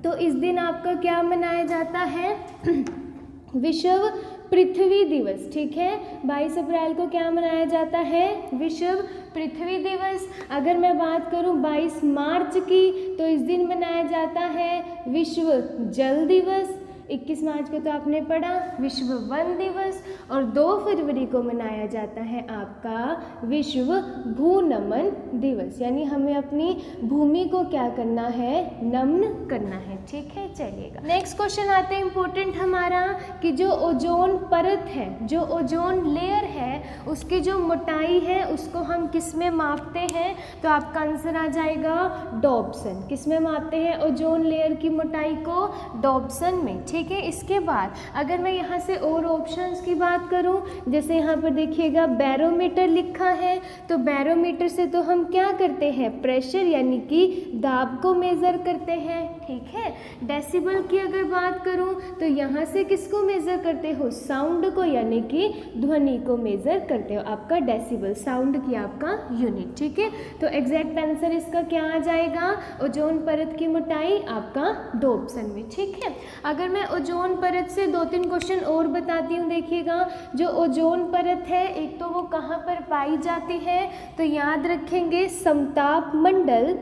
तो इस दिन आपका क्या मनाया जाता है विश्व पृथ्वी दिवस। ठीक है, 22 अप्रैल को क्या मनाया जाता है, विश्व पृथ्वी दिवस। अगर मैं बात करूं 22 मार्च की, तो इस दिन मनाया जाता है विश्व जल दिवस। 21 मार्च को तो आपने पढ़ा विश्व वन दिवस, और 2 फरवरी को मनाया जाता है आपका विश्व भू नमन दिवस, यानी हमें अपनी भूमि को क्या करना है, नमन करना है। ठीक है, चलिएगा नेक्स्ट क्वेश्चन आते हैं इंपॉर्टेंट हमारा कि जो ओजोन परत है, जो ओजोन लेयर है, उसकी जो मोटाई है उसको हम किस में मापते हैं, तो आपका आंसर आ जाएगा डॉप्सन। किस में मापते हैं ओजोन लेयर की मोटाई को, डॉप्सन में। ठीक है। इसके बाद अगर मैं यहाँ से और ऑप्शंस की बात करूँ, जैसे यहाँ पर देखिएगा बैरोमीटर लिखा है, तो बैरोमीटर से तो हम क्या करते हैं, प्रेशर यानी कि दाब को मेज़र करते हैं, ठीक है। डेसिबल की अगर बात करूँ तो यहाँ से किसको मेज़र करते हो, साउंड को, यानी कि ध्वनि को मेज़र करते हो, आपका डेसिबल साउंड की आपका यूनिट, ठीक है। तो एग्जैक्ट आंसर इसका क्या आ जाएगा, ओजोन परत की मोटाई आपका 2 ऑप्शन में, ठीक है। अगर मैं ओजोन परत से 2-3 क्वेश्चन और बताती हूँ, देखिएगा जो ओजोन परत है एक तो वो कहाँ पर पाई जाती है, तो याद रखेंगे समताप मंडल,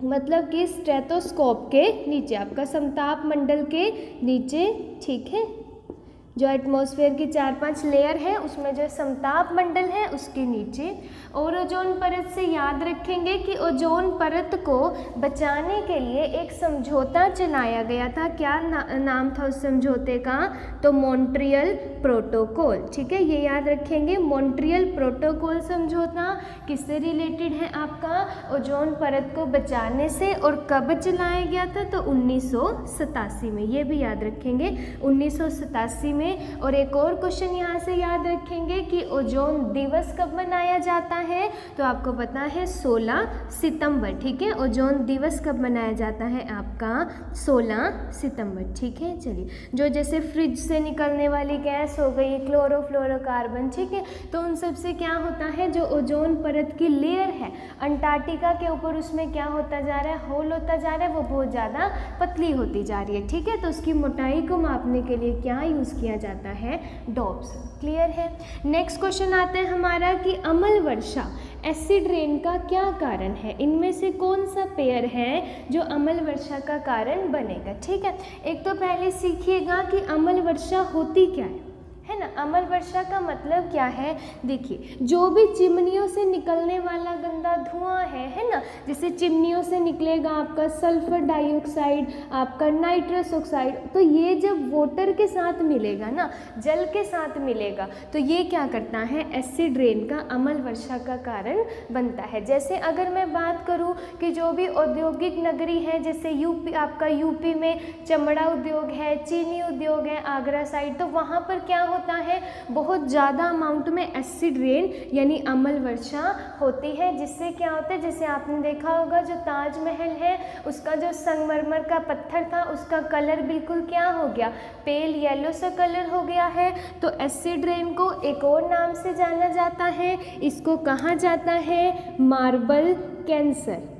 मतलब कि स्ट्रेटोस्कोप के नीचे, आपका समताप मंडल के नीचे, ठीक है। जो एटमॉस्फेयर की 4-5 लेयर है उसमें जो समताप मंडल है उसके नीचे। और ओजोन परत से याद रखेंगे कि ओजोन परत को बचाने के लिए एक समझौता चलाया गया था, क्या नाम था उस समझौते का, तो मॉन्ट्रियल प्रोटोकॉल, ठीक है, ये याद रखेंगे। मॉन्ट्रियल प्रोटोकॉल समझौता किससे रिलेटेड है, आपका ओजोन परत को बचाने से, और कब चलाया गया था, तो 1987 में, ये भी याद रखेंगे 1987 में। और एक और क्वेश्चन यहाँ से याद रखेंगे कि ओजोन दिवस कब मनाया जाता है, तो आपको पता है 16 सितंबर, ठीक है। ओजोन दिवस कब मनाया जाता है, आपका 16 सितंबर, ठीक है। चलिए, जो जैसे फ्रिज से निकलने वाली गैस हो गई, क्लोरोफ्लोरोकार्बन, ठीक है, तो उन सब से क्या होता है, जो ओजोन परत की लेयर है अंटार्कटिका के ऊपर, उसमें क्या होता जा रहा है, होल होता जा रहा है, वो बहुत ज़्यादा पतली होती जा रही है, ठीक है। तो उसकी मोटाई को मापने के लिए क्या यूज़ किया जाता है, डॉप्स, क्लियर है। नेक्स्ट क्वेश्चन आता है हमारा कि अम्ल वर्षा एसिड रेन का क्या कारण है, इनमें से कौन सा पेयर है जो अम्ल वर्षा का कारण बनेगा, ठीक है। एक तो पहले सीखिएगा कि अम्ल वर्षा होती क्या है ना। अम्ल वर्षा का मतलब क्या है, देखिए जो भी चिमनियों से निकलने वाला गंदा धुआं है ना, जैसे चिमनियों से निकलेगा आपका सल्फर डाइऑक्साइड, आपका नाइट्रस ऑक्साइड, तो ये जब वाटर के साथ मिलेगा ना, जल के साथ मिलेगा, तो ये क्या करता है, एसिड रेन का, अम्ल वर्षा का कारण बनता है। जैसे अगर मैं बात करूँ कि जो भी औद्योगिक नगरी है, जैसे यूपी, आपका यूपी में चमड़ा उद्योग है, चीनी उद्योग है, आगरा साइड, तो वहाँ पर क्या होता है, बहुत ज़्यादा अमाउंट में एसिड रेन यानी अम्ल वर्षा होती है, जिससे क्या होता है, जैसे आपने देखा होगा जो ताजमहल है उसका जो संगमरमर का पत्थर था उसका कलर बिल्कुल क्या हो गया, पेल येलो सा कलर हो गया है। तो एसिड रेन को एक और नाम से जाना जाता है, इसको कहा जाता है मार्बल कैंसर,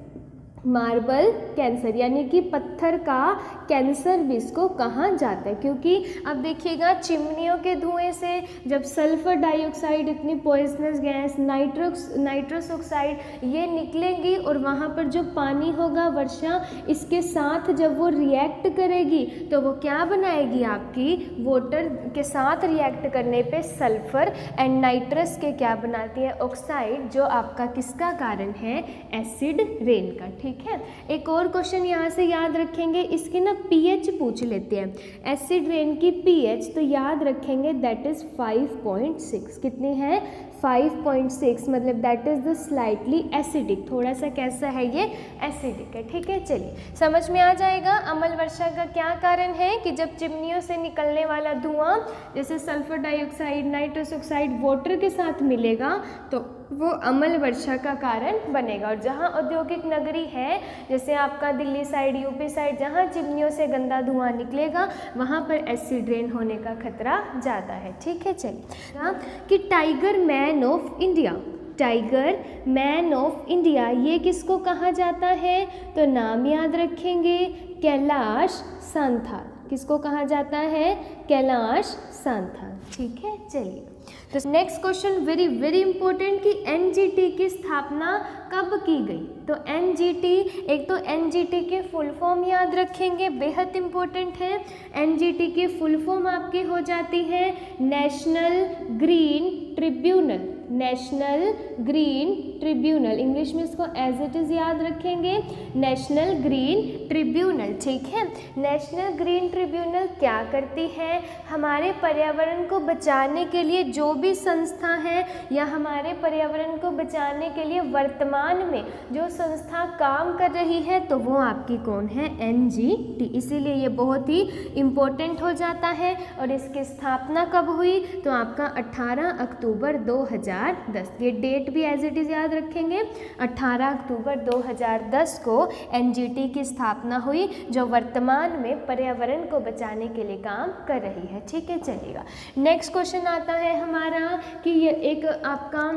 मार्बल कैंसर यानी कि पत्थर का कैंसर भी इसको कहा जाता है। क्योंकि अब देखिएगा चिमनियों के धुएं से जब सल्फर डाइऑक्साइड, इतनी पॉइजनस गैस, नाइट्रस ऑक्साइड ये निकलेंगी और वहाँ पर जो पानी होगा वर्षा, इसके साथ जब वो रिएक्ट करेगी तो वो क्या बनाएगी, आपकी वाटर के साथ रिएक्ट करने पे सल्फर एंड नाइट्रस के क्या बनाती है, ऑक्साइड, जो आपका किसका कारण है, एसिड रेन का, ठीक है। एक और क्वेश्चन यहाँ से याद रखेंगे, इसकी ना पीएच पूछ लेते हैं, एसिड रेन की पीएच, तो याद रखेंगे दैट इज 5.6, कितनी है, 5.6, मतलब that is the slightly acidic, थोड़ा सा कैसा है ये, एसिडिक है, ठीक है। चलिए समझ में आ जाएगा। अम्ल वर्षा का क्या कारण है कि जब चिमनियों से निकलने वाला धुआं जैसे sulphur dioxide, nitrous oxide water के साथ मिलेगा तो वो अम्ल वर्षा का कारण बनेगा। और जहाँ औद्योगिक नगरी है, जैसे आपका दिल्ली साइड, यूपी साइड, जहाँ चिमनियों से गंदा धुआं निकलेगा वहाँ पर एसिड रेन होने का खतरा ज़्यादा है, ठीक है। चलिए कि tiger man of India, tiger man of India ये किसको कहा जाता है, तो नाम याद रखेंगे कैलाश सांथाल, किसको कहा जाता है, कैलाश सांथाल, ठीक है। चलिए तो next question very very important कि एनजीटी की स्थापना कब की गई, तो एनजीटी, एक तो एनजीटी के फुल फॉर्म याद रखेंगे, बेहद इंपॉर्टेंट है। एनजीटी की फुल फॉर्म आपकी हो जाती है national green tribunal, national green tribunal, English में इसको एज इट इज़ याद रखेंगे, नेशनल ग्रीन ट्रिब्यूनल। ठीक है, नेशनल ग्रीन ट्रिब्यूनल क्या करती है, हमारे पर्यावरण को बचाने के लिए जो भी संस्था है या हमारे पर्यावरण को बचाने के लिए वर्तमान में जो संस्था काम कर रही है तो वो आपकी कौन है, NGT। इसीलिए ये बहुत ही इम्पोर्टेंट हो जाता है। और इसकी स्थापना कब हुई, तो आपका 18 अक्टूबर 2010, ये डेट भी एज इट इज़ याद रखेंगे, 18 अक्टूबर 2010 को NGT की स्थापना हुई, जो वर्तमान में पर्यावरण को बचाने के लिए काम कर रही है। ठीक है, चलिएगा नेक्स्ट क्वेश्चन आता है हमारा कि ये एक आपका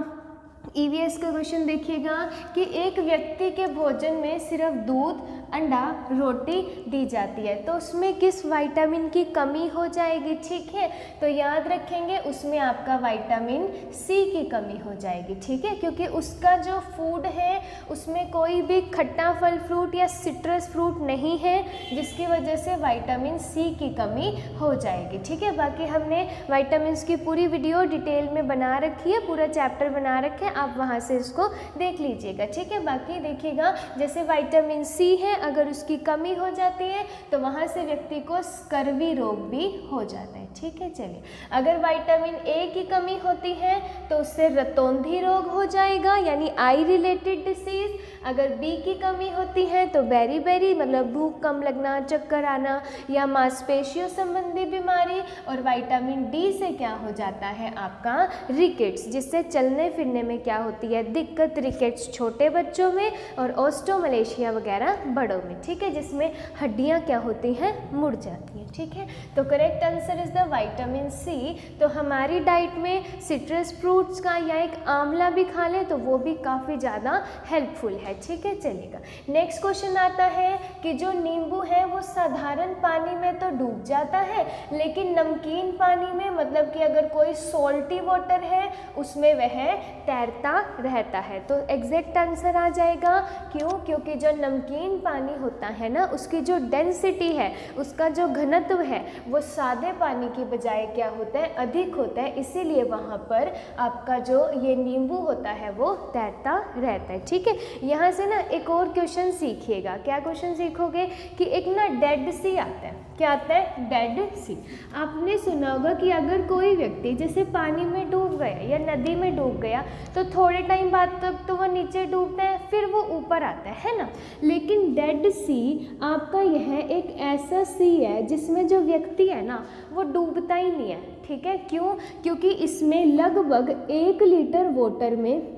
EVS का क्वेश्चन देखिएगा कि एक व्यक्ति के भोजन में सिर्फ दूध, अंडा, रोटी दी जाती है तो उसमें किस विटामिन की कमी हो जाएगी। ठीक है, तो याद रखेंगे उसमें आपका विटामिन C की कमी हो जाएगी। ठीक है, क्योंकि उसका जो फूड है उसमें कोई भी खट्टा फल फ्रूट या सिट्रस फ्रूट नहीं है, जिसकी वजह से विटामिन C की कमी हो जाएगी। ठीक है, बाकी हमने विटामिन की पूरी वीडियो डिटेल में बना रखी है, पूरा चैप्टर बना रखे हैं, आप वहाँ से इसको देख लीजिएगा। ठीक है, बाकी देखिएगा जैसे विटामिन C है, अगर उसकी कमी हो जाती है तो वहाँ से व्यक्ति को स्कर्वी रोग भी हो जाता है। ठीक है, चलिए अगर विटामिन A की कमी होती है तो उससे रतौंधी रोग हो जाएगा यानी आई रिलेटेड डिसीज। अगर B की कमी होती है तो बेरी मतलब भूख कम लगना, चक्कर आना या मांसपेशियों संबंधी बीमारी। और विटामिन D से क्या हो जाता है आपका रिकेट्स, जिससे चलने फिरने में क्या होती है दिक्कत, रिकेट्स छोटे बच्चों में और ऑस्टोमलेशिया वगैरह बड़ों में। ठीक है, जिसमें हड्डियां क्या होती हैं, मुड़ जाती हैं। ठीक है, तो correct answer is the vitamin C। तो हमारी डाइट में सिट्रस फ्रूट्स का या एक आंवला भी खा लें तो वो भी काफ़ी ज़्यादा हेल्पफुल है। ठीक है, चलिएगा नेक्स्ट क्वेश्चन आता है कि जो नींबू है वो साधारण पानी में तो डूब जाता है, लेकिन नमकीन पानी में मतलब कि अगर कोई सॉल्टी वाटर है उसमें वह तैरता रहता है। तो एग्जैक्ट आंसर आ जाएगा, क्यों, क्योंकि जो नमकीन पानी होता है ना उसकी जो डेंसिटी है, उसका जो घनत्व है वो सादे पानी की बजाय क्या होता है, अधिक होता है, इसीलिए वहाँ पर आपका जो ये नींबू होता है वो तैरता रहता है। ठीक है, यहाँ से ना एक और क्वेश्चन सीखिएगा। क्या क्वेश्चन सीखोगे कि एक ना डेड सी आता है, क्या आता है, डेड सी। आपने सुना होगा कि अगर कोई व्यक्ति जैसे पानी में डूब गया या नदी में डूब गया तो थोड़े टाइम बाद तक तो वो नीचे डूबता है, फिर वो ऊपर आता है ना। लेकिन डेड सी आपका यह एक ऐसा सी है जिसमें जो व्यक्ति है ना वो डूबता ही नहीं है। ठीक है, क्यों, क्योंकि इसमें लगभग 1 लीटर वाटर में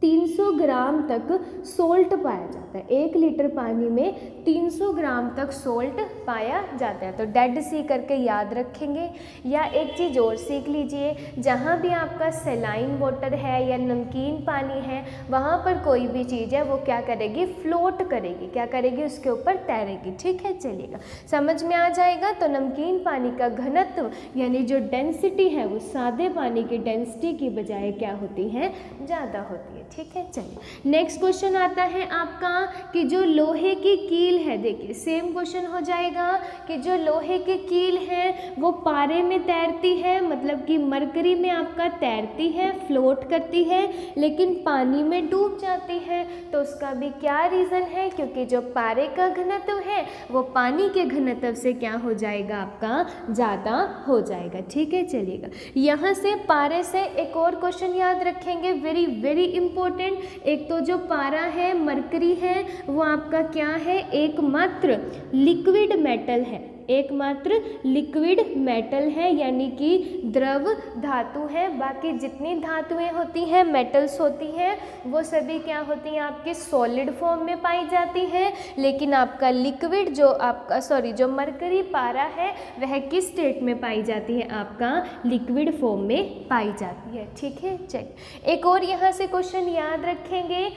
300 ग्राम तक सोल्ट पाया जाता है। 1 लीटर पानी में 300 ग्राम तक सोल्ट पाया जाता है। तो डेड सी करके याद रखेंगे। या एक चीज़ और सीख लीजिए, जहाँ भी आपका सेलाइन वाटर है या नमकीन पानी है वहाँ पर कोई भी चीज़ है वो क्या करेगी, फ्लोट करेगी, क्या करेगी, उसके ऊपर तैरेगी। ठीक है, चलिएगा समझ में आ जाएगा। तो नमकीन पानी का घनत्व यानी जो डेंसिटी है वो सादे पानी की डेंसिटी की बजाय क्या होती है, ज़्यादा होती है। ठीक है, चलिए नेक्स्ट क्वेश्चन आता है आपका कि जो लोहे की कील है, देखिए सेम क्वेश्चन हो जाएगा कि जो लोहे की कील है वो पारे में तैरती है, मतलब कि मरकरी में आपका तैरती है, फ्लोट करती है, लेकिन पानी में डूब जाती है। तो उसका भी क्या रीज़न है, क्योंकि जो पारे का घनत्व है वो पानी के घनत्व से क्या हो जाएगा, आपका ज़्यादा हो जाएगा। ठीक है, चलिएगा यहाँ से पारे से एक और क्वेश्चन याद रखेंगे, वेरी वेरी इंपॉर्टेंट। एक तो जो पारा है, मरकरी है, वो आपका क्या है, एकमात्र लिक्विड मेटल है, एकमात्र लिक्विड मेटल है यानी कि द्रव धातु है। बाकी जितनी धातुएं होती हैं, मेटल्स होती हैं, वो सभी क्या होती हैं, आपके सॉलिड फॉर्म में पाई जाती हैं। लेकिन आपका लिक्विड जो आपका जो मरकरी पारा है वह किस स्टेट में पाई जाती है, आपका लिक्विड फॉर्म में पाई जाती है। ठीक है, चलिए एक और यहाँ से क्वेश्चन याद रखेंगे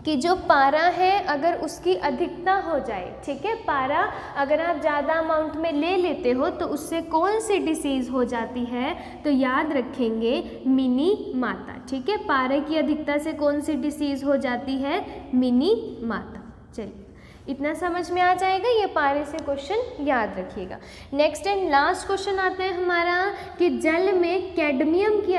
कि जो पारा है अगर उसकी अधिकता हो जाए, ठीक है, पारा अगर आप ज़्यादा अमाउंट में ले लेते हो तो उससे कौन सी डिसीज़ हो जाती है, तो याद रखेंगे मिनी माता। ठीक है, पारे की अधिकता से कौन सी डिसीज़ हो जाती है, मिनी माता। चलिए इतना समझ में आ जाएगा, ये पारे से क्वेश्चन याद रखिएगा। नेक्स्ट एंड लास्ट क्वेश्चन आता है हमारा कि जल में कैडमियम की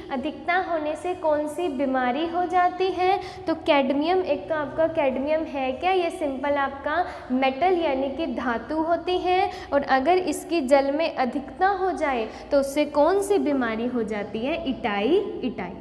अधिकता होने से कौन सी बीमारी हो जाती है। तो कैडमियम, एक तो आपका कैडमियम है क्या, ये सिंपल आपका मेटल यानी कि धातु होती है, और अगर इसकी जल में अधिकता हो जाए तो उससे कौन सी बीमारी हो जाती है, इटाई।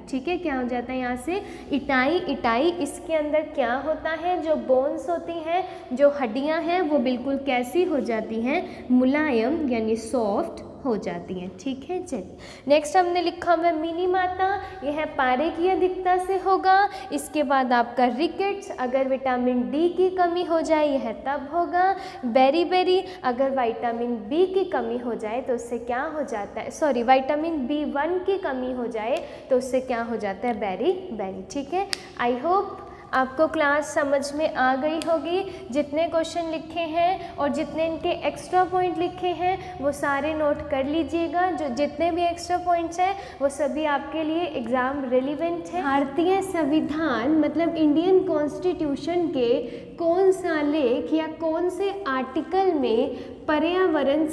ठीक है, क्या हो जाता है यहाँ से, इटाई। इसके अंदर क्या होता है, जो बोन्स होती हैं, जो हड्डियां हैं, वो बिल्कुल कैसी हो जाती हैं, मुलायम यानी सॉफ्ट हो जाती हैं। ठीक है, चलिए नेक्स्ट हमने लिखा हुआ मिनीमाता, यह पारे की अधिकता से होगा। इसके बाद आपका रिकेट्स, अगर विटामिन डी की कमी हो जाए यह तब होगा। बेरी, अगर विटामिन बी की कमी हो जाए तो उससे क्या हो जाता है, सॉरी विटामिन B1 की कमी हो जाए तो उससे क्या हो जाता है, बेरी। ठीक है, आई होप आपको क्लास समझ में आ गई होगी। जितने क्वेश्चन लिखे हैं और जितने इनके एक्स्ट्रा पॉइंट लिखे हैं वो सारे नोट कर लीजिएगा। जो जितने भी एक्स्ट्रा पॉइंट्स हैं वो सभी आपके लिए एग्ज़ाम रिलेवेंट है। भारतीय संविधान मतलब इंडियन कॉन्स्टिट्यूशन के कौन सा लेख या कौन से आर्टिकल में पर्यावरण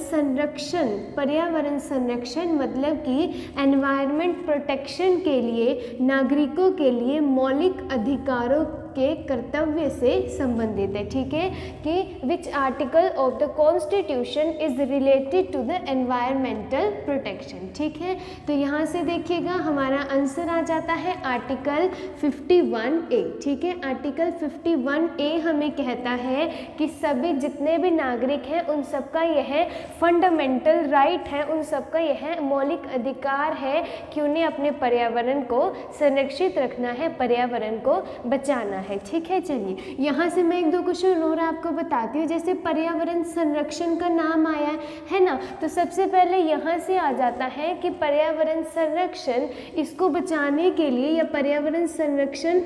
संरक्षण मतलब कि एनवायरनमेंट प्रोटेक्शन के लिए नागरिकों के लिए मौलिक अधिकारों के कर्तव्य से संबंधित है। ठीक है, कि which article of the constitution is related to the environmental protection. ठीक है, तो यहाँ से देखिएगा हमारा आंसर आ जाता है आर्टिकल 51A। ठीक है, आर्टिकल 51A हमें कहता है कि सभी जितने भी नागरिक हैं उन सबका यह फंडामेंटल राइट है, उन सबका यह मौलिक अधिकार है कि उन्हें अपने पर्यावरण को संरक्षित रखना है, पर्यावरण को बचाना है। ठीक है, चलिए यहाँ से मैं एक दो क्वेश्चन और आपको बताती हूँ। जैसे पर्यावरण संरक्षण का नाम आया है ना, तो सबसे पहले यहाँ से आ जाता है कि पर्यावरण संरक्षण, इसको बचाने के लिए या पर्यावरण संरक्षण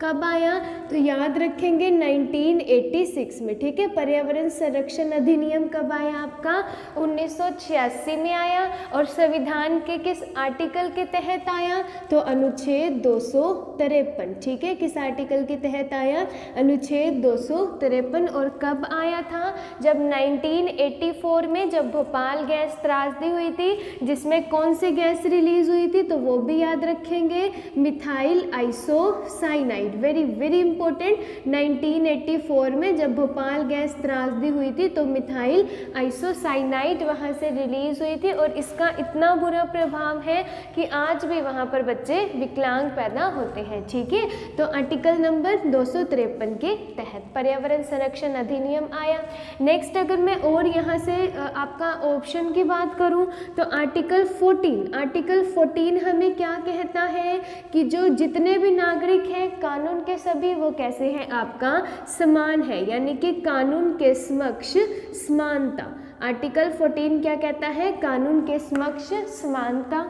कब आया, तो याद रखेंगे 1986 में। ठीक है, पर्यावरण संरक्षण अधिनियम कब आया आपका, 1986 में आया। और संविधान के किस आर्टिकल के तहत आया, तो अनुच्छेद 253। ठीक है, किस आर्टिकल के तहत आया, अनुच्छेद 253। और कब आया था, जब 1984 में जब भोपाल गैस त्रासदी हुई थी, जिसमें कौन सी गैस रिलीज हुई थी, तो वो भी याद रखेंगे, methyl isocyanide. Very very important, 1984 में जब भोपाल गैस त्रासदी हुई थी तो मिथाइल आइसोसाइनाइड वहाँ से रिलीज हुई थी, और इसका इतना बुरा प्रभाव है कि आज भी वहाँ पर बच्चे विकलांग पैदा होते हैं। ठीक है, तो आर्टिकल नंबर 253 के तहत पर्यावरण संरक्षण अधिनियम आया। नेक्स्ट अगर मैं और यहाँ से आपका ऑप्शन की बात करूँ तो आर्टिकल 14 हमें क्या कहता है कि जो जितने भी नागरिक हैं कानून के सभी वो कैसे हैं, आपका समान है, यानी कि कानून के समक्ष समानता। आर्टिकल 14 क्या कहता है, कानून के समक्ष समानता।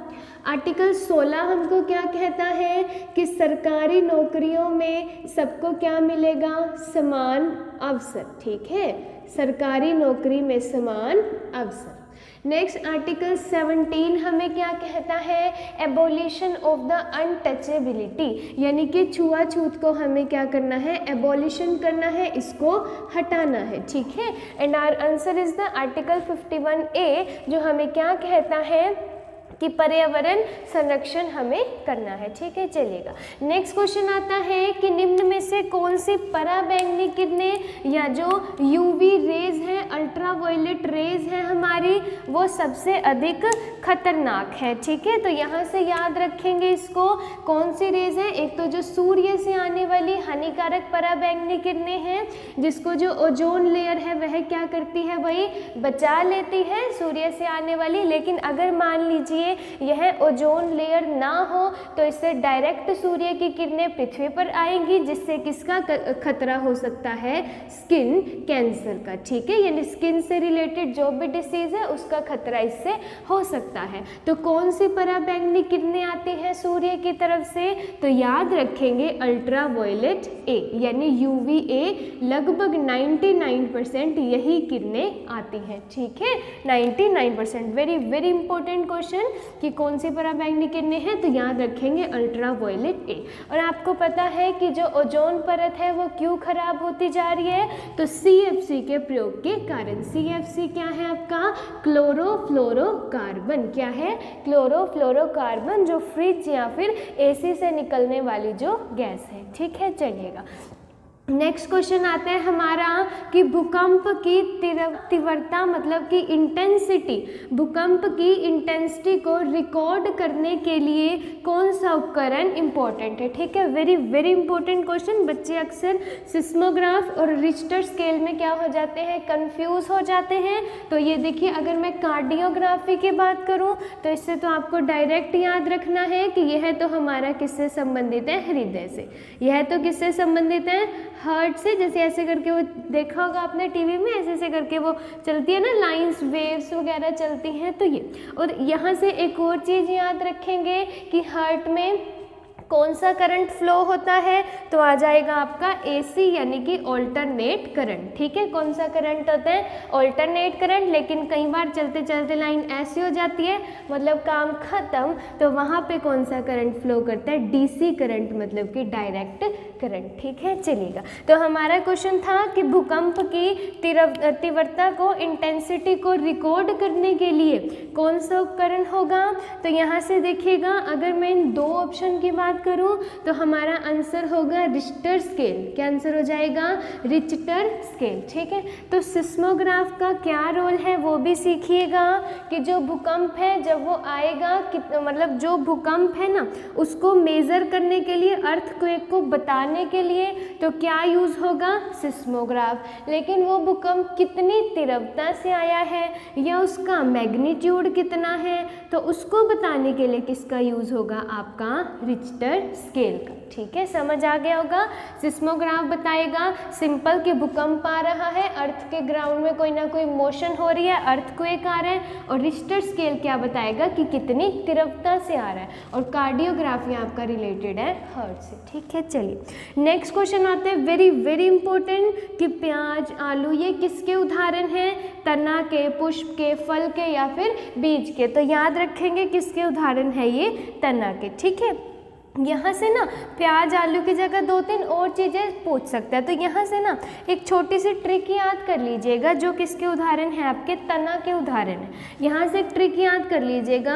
आर्टिकल 16 हमको क्या कहता है कि सरकारी नौकरियों में सबको क्या मिलेगा, समान अवसर। ठीक है, सरकारी नौकरी में समान अवसर। नेक्स्ट आर्टिकल 17 हमें क्या कहता है, एबोलिशन ऑफ द अनटचेबिलिटी, यानी कि छुआछूत को हमें क्या करना है, एबोलिशन करना है, इसको हटाना है। ठीक है, and our answer is the article 51A, जो हमें क्या कहता है कि पर्यावरण संरक्षण हमें करना है। ठीक है, चलिएगा नेक्स्ट क्वेश्चन आता है कि निम्न में से कौन सी पराबैंगनी किरणें या जो यूवी रेज हैं, अल्ट्रावायलेट रेज हैं हमारी, वो सबसे अधिक खतरनाक है। ठीक है, तो यहाँ से याद रखेंगे इसको, कौन सी रेज है, एक तो जो सूर्य से आने वाली हानिकारक पराबैंगनी किरणें हैं, जिसको जो ओजोन लेयर है वह क्या करती है, वही बचा लेती है सूर्य से आने वाली। लेकिन अगर मान लीजिए यह ओजोन लेयर ना हो तो इससे डायरेक्ट सूर्य की किरणें पृथ्वी पर आएंगी, जिससे किसका खतरा हो सकता है, स्किन कैंसर का। ठीक है, यानी स्किन से रिलेटेड जो भी डिसीज है उसका खतरा इससे हो सकता है। तो कौन सी पराबैंगनी किरणें आती हैं सूर्य की तरफ से, तो याद रखेंगे अल्ट्रावायलेट ए यानी UVA, लगभग 99% यही किरणें आती हैं। ठीक है, 99%, वेरी वेरी इंपॉर्टेंट क्वेश्चन। कि कौन सी पराबैंगनी किरणें हैं, तो याद रखेंगे अल्ट्रावायलेट ए। और आपको पता है कि जो ओजोन परत है वो क्यों खराब होती जा रही है, तो CFC के प्रयोग के कारण। CFC क्या है आपका, क्लोरोफ्लोरोकार्बन। क्या है, क्लोरोफ्लोरोकार्बन, जो फ्रिज या फिर AC से निकलने वाली जो गैस है। ठीक है, चलिएगा नेक्स्ट क्वेश्चन आता है हमारा कि भूकंप की तीव्रता मतलब कि इंटेंसिटी, भूकंप की इंटेंसिटी को रिकॉर्ड करने के लिए कौन सा उपकरण इंपॉर्टेंट है। ठीक है, वेरी वेरी इंपॉर्टेंट क्वेश्चन। बच्चे अक्सर सिस्मोग्राफ और रिक्टर स्केल में क्या हो जाते हैं, कंफ्यूज हो जाते हैं। तो ये देखिए, अगर मैं कार्डियोग्राफी की बात करूं तो इससे तो आपको डायरेक्ट याद रखना है कि यह तो हमारा किससे संबंधित है, हृदय से। यह तो किससे संबंधित है, हार्ट से। जैसे ऐसे करके वो देखा होगा आपने टीवी में, ऐसे ऐसे करके वो चलती है ना, लाइंस वेव्स वगैरह चलती हैं, तो ये। और यहाँ से एक और चीज़ याद रखेंगे कि हार्ट में कौन सा करंट फ्लो होता है, तो आ जाएगा आपका AC यानी कि ऑल्टरनेट करंट। ठीक है, कौन सा करंट होता है, ऑल्टरनेट करंट। लेकिन कई बार चलते चलते लाइन ऐसी हो जाती है, मतलब काम खत्म, तो वहाँ पे कौन सा करंट फ्लो करता है, DC करंट, मतलब कि डायरेक्ट करंट। ठीक है, चलिएगा। तो हमारा क्वेश्चन था कि भूकंप की तीव्रता को, इंटेंसिटी को रिकॉर्ड करने के लिए कौन सा उपकरण होगा। तो यहाँ से देखिएगा, अगर मैं इन दो ऑप्शन की बात करूं तो हमारा आंसर होगा रिक्टर स्केल। क्या आंसर हो जाएगा, रिक्टर स्केल। ठीक है, तो सिस्मोग्राफ का क्या रोल है वो भी सीखिएगा कि जो भूकंप है जब वो आएगा, मतलब जो भूकंप है ना उसको मेजर करने के लिए, अर्थक्वेक को बताने के लिए, तो क्या यूज होगा, सिस्मोग्राफ। लेकिन वो भूकंप कितनी तीव्रता से आया है या उसका मैग्नीट्यूड कितना है, तो उसको बताने के लिए किसका यूज होगा, आपका रिक्टर स्केल का। ठीक है, समझ आ गया होगा। सिस्मोग्राफ बताएगा सिंपल कि भूकंप आ रहा है, अर्थ के ग्राउंड में कोई ना कोई मोशन हो रही है, अर्थक्वेक आ रहा है। और रिक्टर स्केल क्या बताएगा कि कितनी तीव्रता से आ रहा है। और कार्डियोग्राफी आपका रिलेटेड है हार्ट से। ठीक है, चलिए नेक्स्ट क्वेश्चन आते हैं, वेरी वेरी इंपॉर्टेंट, कि प्याज, आलू ये किसके उदाहरण हैं, तना के, पुष्प के, फल के या फिर बीज के। तो याद रखेंगे किसके उदाहरण है ये, तना के। ठीक है, यहाँ से ना प्याज आलू की जगह दो तीन और चीज़ें पूछ सकते हैं। तो यहाँ से ना एक छोटी सी ट्रिक याद कर लीजिएगा, जो किसके उदाहरण है, आपके तना के उदाहरण है। यहाँ से एक ट्रिक याद कर लीजिएगा,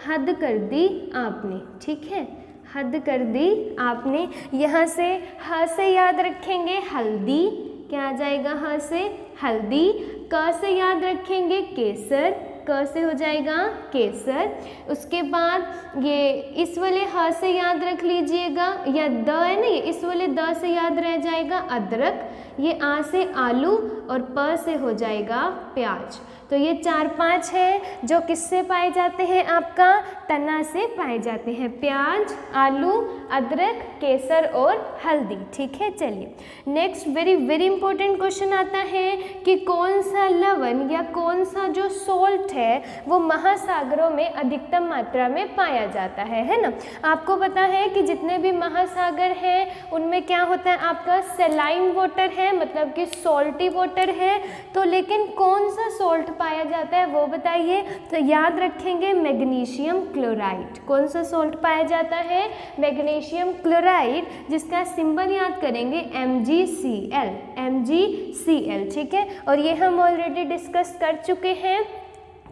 हद कर दी आपने। ठीक है, हद कर दी आपने। यहाँ से ह से याद रखेंगे हल्दी, क्या आ जाएगा, ह से हल्दी। क से याद रखेंगे केसर, क से हो जाएगा केसर। उसके बाद ये इस वाले ह से याद रख लीजिएगा, या द है ना, ये इस वाले द से याद रह जाएगा अदरक। ये आ से आलू और प से हो जाएगा प्याज। तो ये 4-5 है जो किससे पाए जाते हैं, आपका तना से पाए जाते हैं, प्याज, आलू, अदरक, केसर और हल्दी। ठीक है, चलिए next very very important question आता है कि कौन सा लवण या कौन सा जो सॉल्ट है वो महासागरों में अधिकतम मात्रा में पाया जाता है ना। आपको पता है कि जितने भी महासागर हैं उनमें क्या होता है, आपका सेलाइन वाटर है, मतलब कि सॉल्टी वाटर है। तो लेकिन कौन सा सॉल्ट पाया जाता है वो बताइए। तो याद रखेंगे मैग्नीशियम क्लोराइड। कौन सा सॉल्ट पाया जाता है, मैग्नीशियम क्लोराइड, जिसका सिंबल याद करेंगे MgCl, MgCl। ठीक है, और ये हम ऑलरेडी डिस्कस कर चुके हैं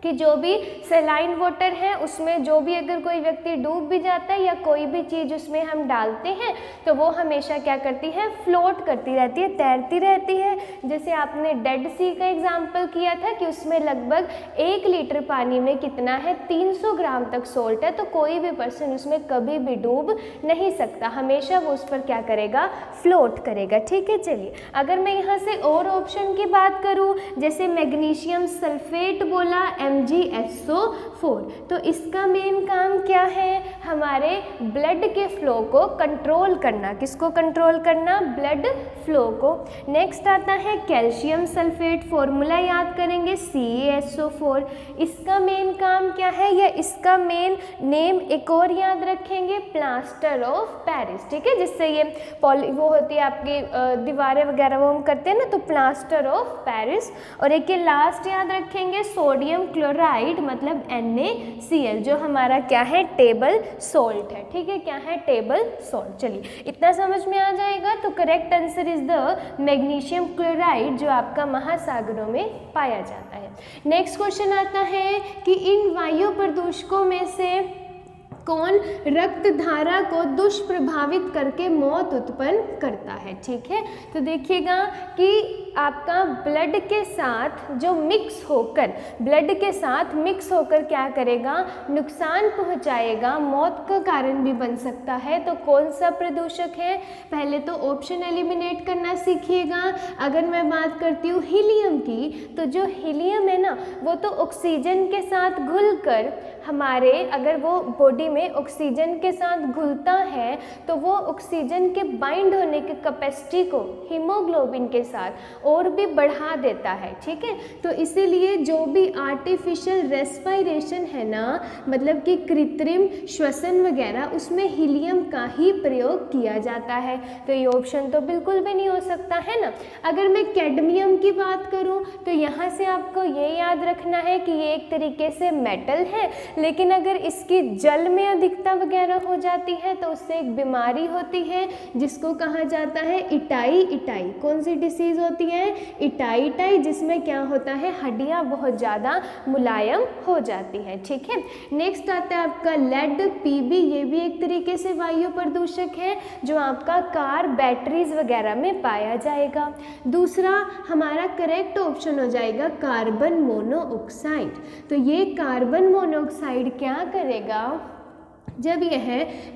कि जो भी सेलाइन वाटर है उसमें जो भी अगर कोई व्यक्ति डूब भी जाता है या कोई भी चीज़ उसमें हम डालते हैं तो वो हमेशा क्या करती है, फ्लोट करती रहती है, तैरती रहती है। जैसे आपने डेड सी का एग्जांपल किया था कि उसमें लगभग 1 लीटर पानी में कितना है, 300 ग्राम तक सोल्ट है। तो कोई भी पर्सन उसमें कभी भी डूब नहीं सकता, हमेशा वो उस पर क्या करेगा, फ्लोट करेगा। ठीक है, चलिए अगर मैं यहाँ से और ऑप्शन की बात करूँ, जैसे मैग्नीशियम सल्फेट बोला, MgSO4, तो इसका मेन काम क्या है, हमारे ब्लड के फ्लो को कंट्रोल करना। किसको कंट्रोल करना, ब्लड फ्लो को। नेक्स्ट आता है कैल्शियम सल्फेट, फॉर्मूला याद करेंगे CaSO4। इसका मेन काम क्या है, या इसका मेन नेम एक और याद रखेंगे, प्लास्टर ऑफ पेरिस। ठीक है, जिससे ये वो होती है आपकी दीवारें वगैरह वो हम करते हैं ना, तो प्लास्टर ऑफ पेरिस। और एक ये लास्ट याद रखेंगे सोडियम क्लोराइड मतलब NaCl जो हमारा क्या है टेबल सॉल्ट है, ठीक है, क्या है टेबल सॉल्ट। चलिए इतना समझ में आ जाएगा। तो correct answer is the magnesium chloride जो आपका महासागरों में पाया जाता है। नेक्स्ट क्वेश्चन आता है कि इन वायु प्रदूषकों में से कौन रक्त धारा को दुष्प्रभावित करके मौत उत्पन्न करता है, ठीक है। तो देखिएगा कि आपका ब्लड के साथ जो ब्लड के साथ मिक्स होकर क्या करेगा, नुकसान पहुंचाएगा, मौत का कारण भी बन सकता है। तो कौन सा प्रदूषक है, पहले तो ऑप्शन एलिमिनेट करना सीखिएगा। अगर मैं बात करती हूँ हीलियम की, तो जो हीलियम है ना वो तो ऑक्सीजन के साथ घुलकर हमारे, अगर वो बॉडी में ऑक्सीजन के साथ घुलता है तो वो ऑक्सीजन के बाइंड होने की कैपेसिटी को हीमोग्लोबिन के साथ और भी बढ़ा देता है, ठीक है। तो इसीलिए जो भी आर्टिफिशियल रेस्पिरेशन है ना, मतलब कि कृत्रिम श्वसन वगैरह, उसमें हीलियम का ही प्रयोग किया जाता है। तो ये ऑप्शन तो बिल्कुल भी नहीं हो सकता है ना। अगर मैं कैडमियम की बात करूं तो यहाँ से आपको ये याद रखना है कि ये एक तरीके से मेटल है, लेकिन अगर इसकी जल में अधिकता वगैरह हो जाती है तो उससे एक बीमारी होती है जिसको कहा जाता है इटाई। कौन सी डिसीज होती है, इटाई, जिसमें क्या होता है, हड्डियां बहुत ज़्यादा मुलायम हो जाती है, ठीक है। नेक्स्ट आता है आपका लेड पीबी, ये भी एक तरीके से वायु प्रदूषक है जो आपका कार बैटरीज वगैरह में पाया जाएगा। दूसरा हमारा करेक्ट ऑप्शन हो जाएगा कार्बन मोनोऑक्साइड। तो ये कार्बन मोनोऑक्साइड क्या करेगा, जब यह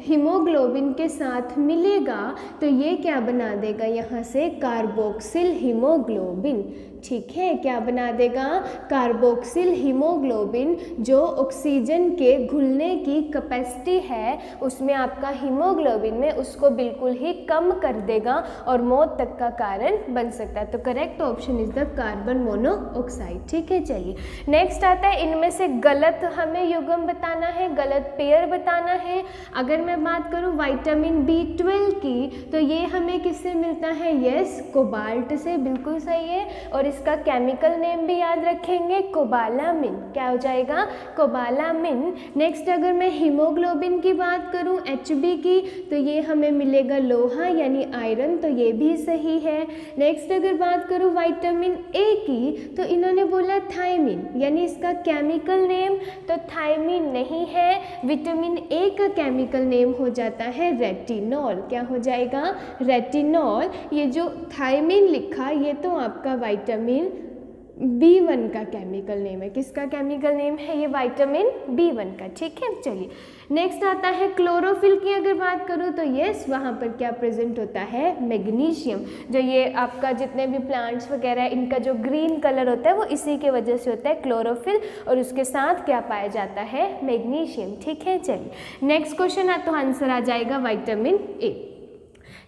हीमोग्लोबिन के साथ मिलेगा तो ये क्या बना देगा, यहाँ से कार्बोक्सिल हीमोग्लोबिन, ठीक है, क्या बना देगा, कार्बोक्सिल हीमोग्लोबिन, जो ऑक्सीजन के घुलने की कैपेसिटी है उसमें आपका हीमोग्लोबिन में, उसको बिल्कुल ही कम कर देगा और मौत तक का कारण बन सकता है। तो correct option is the carbon monoxide, ठीक है। चलिए नेक्स्ट आता है, इनमें से गलत हमें युग्म बताना है, गलत पेयर बताना है। अगर मैं बात करूं विटामिन B12 की, तो ये हमें किससे मिलता है, यस कोबाल्ट से, बिल्कुल सही है। और इसका केमिकल नेम भी याद रखेंगे, कोबालामिन, क्या हो जाएगा, कोबालामिन। नेक्स्ट अगर मैं हीमोग्लोबिन की बात करूं Hb की, तो ये हमें मिलेगा लोहा यानी आयरन, तो ये भी सही है। नेक्स्ट अगर बात करूं विटामिन A की, तो इन्होंने बोला थायमिन, यानी इसका केमिकल नेम तो थायमिन नहीं है, विटामिन A का केमिकल नेम हो जाता है रेटिनॉल, क्या हो जाएगा, रेटिनॉल। ये जो थायमिन लिखा ये तो आपका विटामिन B1 का केमिकल नेम है, किसका केमिकल नेम है, ये विटामिन B1 का, ठीक है। चलिए नेक्स्ट आता है क्लोरोफिल की अगर बात करूँ तो यस वहाँ पर क्या प्रेजेंट होता है, मैग्नीशियम। जो ये आपका जितने भी प्लांट्स वगैरह है इनका जो ग्रीन कलर होता है वो इसी के वजह से होता है, क्लोरोफिल, और उसके साथ क्या पाया जाता है, मैग्नीशियम, ठीक है। चलिए नेक्स्ट क्वेश्चन है, तो आंसर आ जाएगा विटामिन A।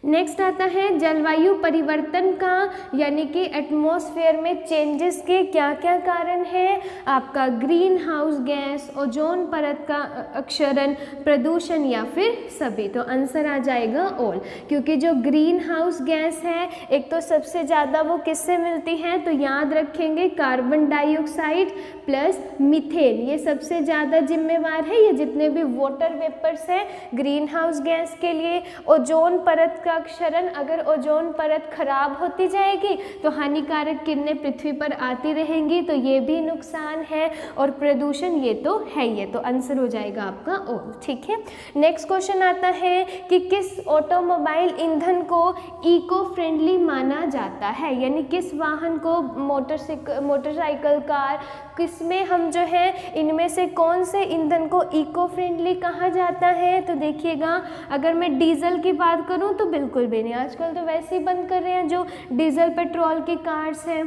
नेक्स्ट आता है जलवायु परिवर्तन का, यानी कि एटमॉस्फेयर में चेंजेस के क्या क्या कारण है, आपका ग्रीन हाउस गैस, ओजोन परत का अक्षरण, प्रदूषण या फिर सभी। तो आंसर आ जाएगा ऑल, क्योंकि जो ग्रीन हाउस गैस है एक तो सबसे ज़्यादा वो किससे मिलती है, तो याद रखेंगे कार्बन डाइऑक्साइड प्लस मीथेन, ये सबसे ज़्यादा जिम्मेवार है, ये जितने भी वाटर वेपर्स हैं ग्रीन हाउस गैस के लिए। ओजोन परत का क्षरण, अगर ओजोन परत खराब होती जाएगी तो हानिकारक किरणें पृथ्वी पर आती रहेंगी, तो ये भी नुकसान है। और प्रदूषण ये तो है, ये तो आंसर हो जाएगा आपका ऑल, ठीक है। नेक्स्ट क्वेश्चन आता है कि किस ऑटोमोबाइल ईंधन को इको फ्रेंडली माना जाता है, यानी किस वाहन को, मोटरसाइकिल, कार, किसमें हम जो है इनमें से कौन से ईंधन को इको फ्रेंडली कहा जाता है। तो देखिएगा अगर मैं डीजल की बात करूं तो बिल्कुल भी नहीं, आजकल तो वैसे ही बंद कर रहे हैं जो डीजल पेट्रोल की कार्स हैं।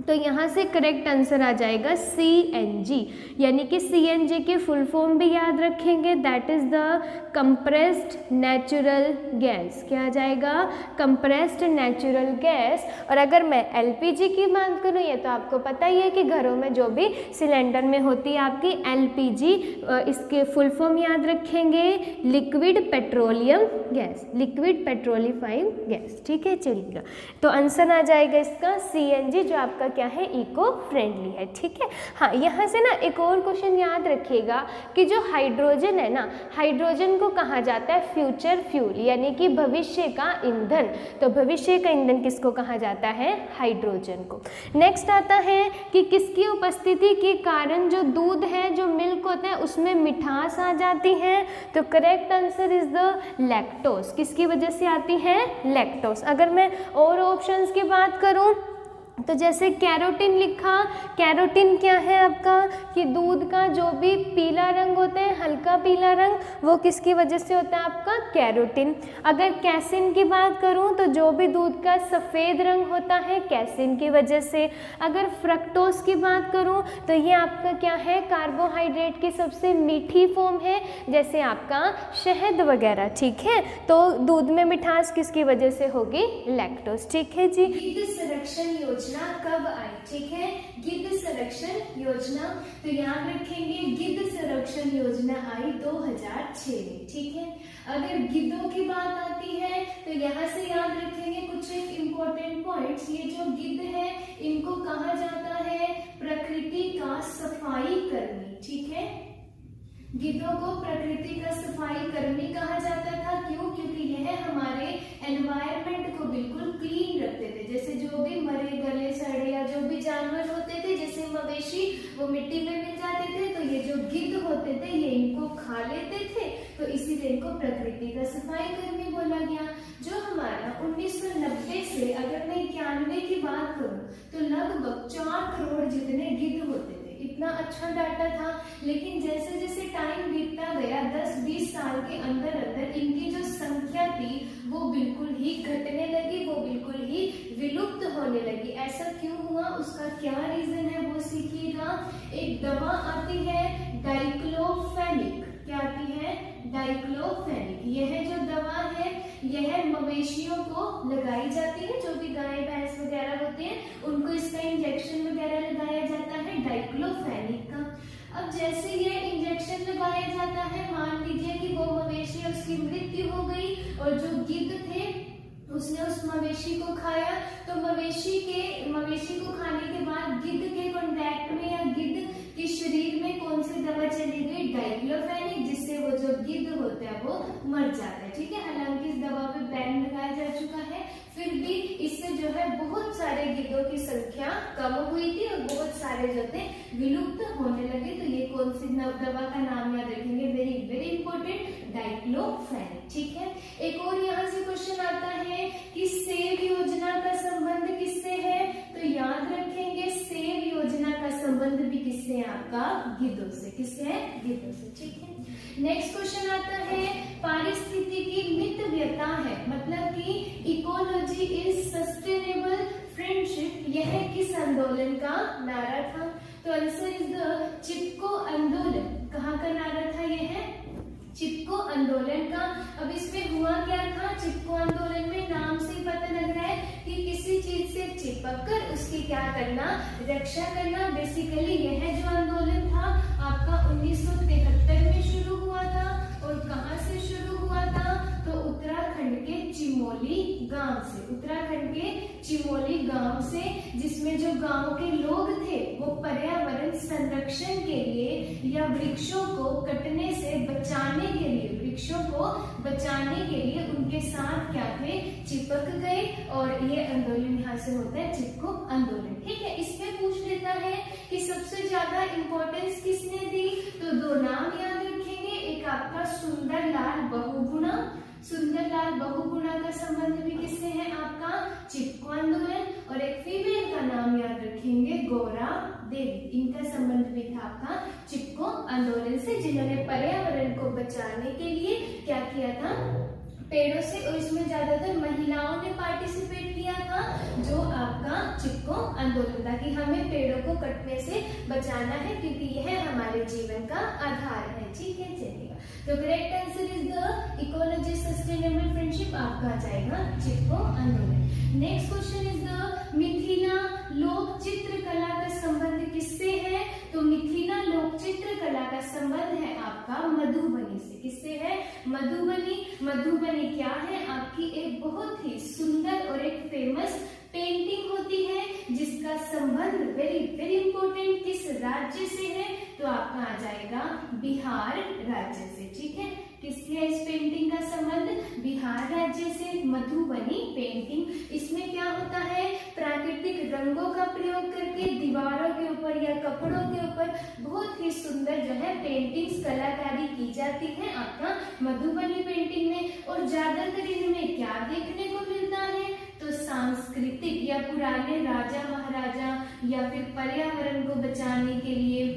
तो यहाँ से करेक्ट आंसर आ जाएगा CNG, यानी कि CNG की फुल फॉर्म भी याद रखेंगे, that is the compressed natural gas, क्या आ जाएगा, कंप्रेस्ड नेचुरल गैस। और अगर मैं LPG की बात करूँ, ये तो आपको पता ही है कि घरों में जो भी सिलेंडर में होती है आपकी LPG, इसके फुल फॉर्म याद रखेंगे, liquid petroleum gas, liquid petrolifying gas, ठीक है। चलिएगा तो आंसर आ जाएगा इसका CNG, जो आपका आपका क्या है, इको फ्रेंडली है। ठीक है, हाँ यहाँ से ना एक और क्वेश्चन याद रखिएगा कि जो हाइड्रोजन है ना, हाइड्रोजन को कहा जाता है फ्यूचर फ्यूल, यानी कि भविष्य का ईंधन। तो भविष्य का ईंधन किसको कहा जाता है, हाइड्रोजन को। नेक्स्ट आता है कि किसकी उपस्थिति के कारण जो दूध है, जो मिल्क होता है, उसमें मिठास आ जाती है। तो correct answer is the lactose. किसकी वजह से आती है, लैक्टोज। अगर मैं और ऑप्शंस की बात करूं तो जैसे कैरोटीन लिखा, कैरोटीन क्या है आपका, कि दूध का जो भी पीला रंग होता है, हल्का पीला रंग, वो किसकी वजह से होता है आपका, कैरोटीन। अगर कैसिन की बात करूं तो जो भी दूध का सफ़ेद रंग होता है, कैसिन की वजह से। अगर फ्रक्टोज की बात करूं तो ये आपका क्या है, कार्बोहाइड्रेट की सबसे मीठी फॉर्म है, जैसे आपका शहद वगैरह। ठीक है, तो दूध में मिठास किसकी वजह से होगी, लैक्टोज। ठीक है जी। गिद्ध संरक्षण योजना कब आई, ठीक है, गिद्ध संरक्षण योजना, तो याद रखेंगे गिद्ध संरक्षण योजना आई 2006 में। ठीक है, अगर गिद्धों की बात आती है तो यहाँ से याद रखेंगे कुछ एक इम्पोर्टेंट पॉइंट्स। ये जो गिद्ध है इनको कहा जाता है प्रकृति का सफाई कर्मी। ठीक है, गिद्धों को प्रकृति का सफाई कर्मी कहा जाता था। क्यों, क्योंकि यह हमारे एनवायरनमेंट को बिल्कुल क्लीन रखते थे। जैसे जो भी मरे गले सड़े या जो भी जानवर होते थे, जैसे मवेशी, वो मिट्टी में मिल जाते थे, तो ये जो गिद्ध होते थे ये इनको खा लेते थे, तो इसीलिए इनको प्रकृति का सफाई कर्मी बोला गया। जो हमारा 1990 से अगर मैं 91 की बात करूं तो लगभग 4 करोड़ जितने गिद्ध होते थे। इतना अच्छा डाटा था, लेकिन जैसे जैसे टाइम बीतता गया 10-20 साल के अंदर अंदर इनकी जो संख्या थी वो बिल्कुल ही घटने लगी, वो बिल्कुल ही विलुप्त होने लगी। ऐसा क्यों हुआ, उसका क्या रीजन है वो सीखिएगा। एक दवा आती है डाइक्लोफेनिक, क्या आती है, डाइक्लोफेनिक। यह जो दवा है यह मवेशियों को लगाई जाती है, जो भी गाय भैंस वगैरह होते हैं उनको इसका इंजेक्शन वगैरह लगाया जाता है डाइक्लोफेनिक का। अब जैसे ये इंजेक्शन लगाया जाता है, मान लीजिए कि वो मवेशी, उसकी मृत्यु हो गई और जो गिद्ध थे उसने उस मवेशी को खाया, तो मवेशी को खाने के बाद गिद्ध के कांटेक्ट में या गिद्ध के शरीर में कौन सी दवा चली गई, डाइक्लोफेनिक, जिससे वो जो गिद्ध होता है वो मर जाता है। ठीक है, हालांकि इस दवा पे बैन लगाया जा चुका है, फिर भी इससे जो है बहुत सारे गिद्धों की संख्या कम हुई थी और बहुत सारे जो थे विलुप्त होने लगे। तो ये कौन सी दवा का नाम याद रखेंगे, वेरी वेरी इंपॉर्टेंट, डाइक्लोफेनिक। ठीक है, एक और यहाँ से क्वेश्चन आता है कि सेव योजना का संबंध किससे है, तो याद रखेंगे सेव योजना का संबंध भी किससे है, आपका गिद्धों से। किससे है, गिद्धों से। ठीक है, नेक्स्ट क्वेश्चन आता है पारिस्थितिकी मितव्यता है, मतलब कि इकोलॉजी इज सस्टेनेबल फ्रेंडशिप, यह किस आंदोलन का नारा था, तो आंसर इज द चिपको आंदोलन। कहाँ का नारा था, यह है चिपको आंदोलन का। अब इसमें हुआ क्या था, चिपको आंदोलन में नाम से ही पता लग रहा है कि किसी चीज से चिपक कर उसकी क्या करना, रक्षा करना। बेसिकली यह जो आंदोलन था आपका 1973 में शुरू हुआ था, और कहाँ से शुरू हुआ था, तो उत्तराखंड के चिमोली गांव से। उत्तराखंड के चिमोली गांव से, जिसमें जो गांव के लोग थे वो पर्यावरण संरक्षण के लिए या वृक्षों को कटने से बचाने के लिए, वृक्षों को बचाने के लिए उनके साथ क्या थे, चिपक गए, और ये आंदोलन यहाँ से होता है चिपको आंदोलन। ठीक है, इसमें पूछ लेता है कि सबसे ज्यादा इंपॉर्टेंस किसने दी, तो दो नाम याद रखेंगे, एक आपका सुंदरलाल बहुगुणा। सुंदरलाल बहुगुणा का संबंध भी किससे है, आपका चिपको आंदोलन, और एक फीमेल का नाम याद रखेंगे गौरा देवी। इनका संबंध भी था आपका चिपको आंदोलन से, जिन्होंने पर्यावरण को बचाने के लिए क्या किया था, पेड़ों से, और इसमें ज्यादातर महिलाओं ने पार्टिसिपेट किया था, जो आपका चिपको आंदोलन था कि हमें पेड़ों को कटने से बचाना है, क्योंकि यह हमारे जीवन का आधार है। ठीक है, चलिएगा, तो correct answer is the ecology sustainable friendship, आपका आ जाएगा चिपको आंदोलन। Next question is the Mithila लोक चित्रकला का संबंध किससे है, तो मिथिला लोक चित्रकला का संबंध है आपका मधुबनी से। किससे है, मधुबनी। मधुबनी क्या है, आपकी एक बहुत ही सुंदर और एक फेमस पेंटिंग होती है जिसका संबंध वेरी वेरी इंपॉर्टेंट किस राज्य से है, तो आपका आ जाएगा बिहार राज्य से। ठीक है, किससे है इस पेंटिंग का संबंध? बिहार राज्य से। मधुबनी पेंटिंग, इसमें क्या होता है, प्राकृतिक रंगों का प्रयोग करके दीवारों के ऊपर या कपड़ों के ऊपर बहुत ही सुंदर जो है पेंटिंग्स कलाकारी की जाती है आपका मधुबनी पेंटिंग में। और ज्यादातर इनमें क्या देखने को मिलता है, तो सांस्कृतिक या पुराने राजा महाराजा या फिर पर्यावरण को बचाने के लिए,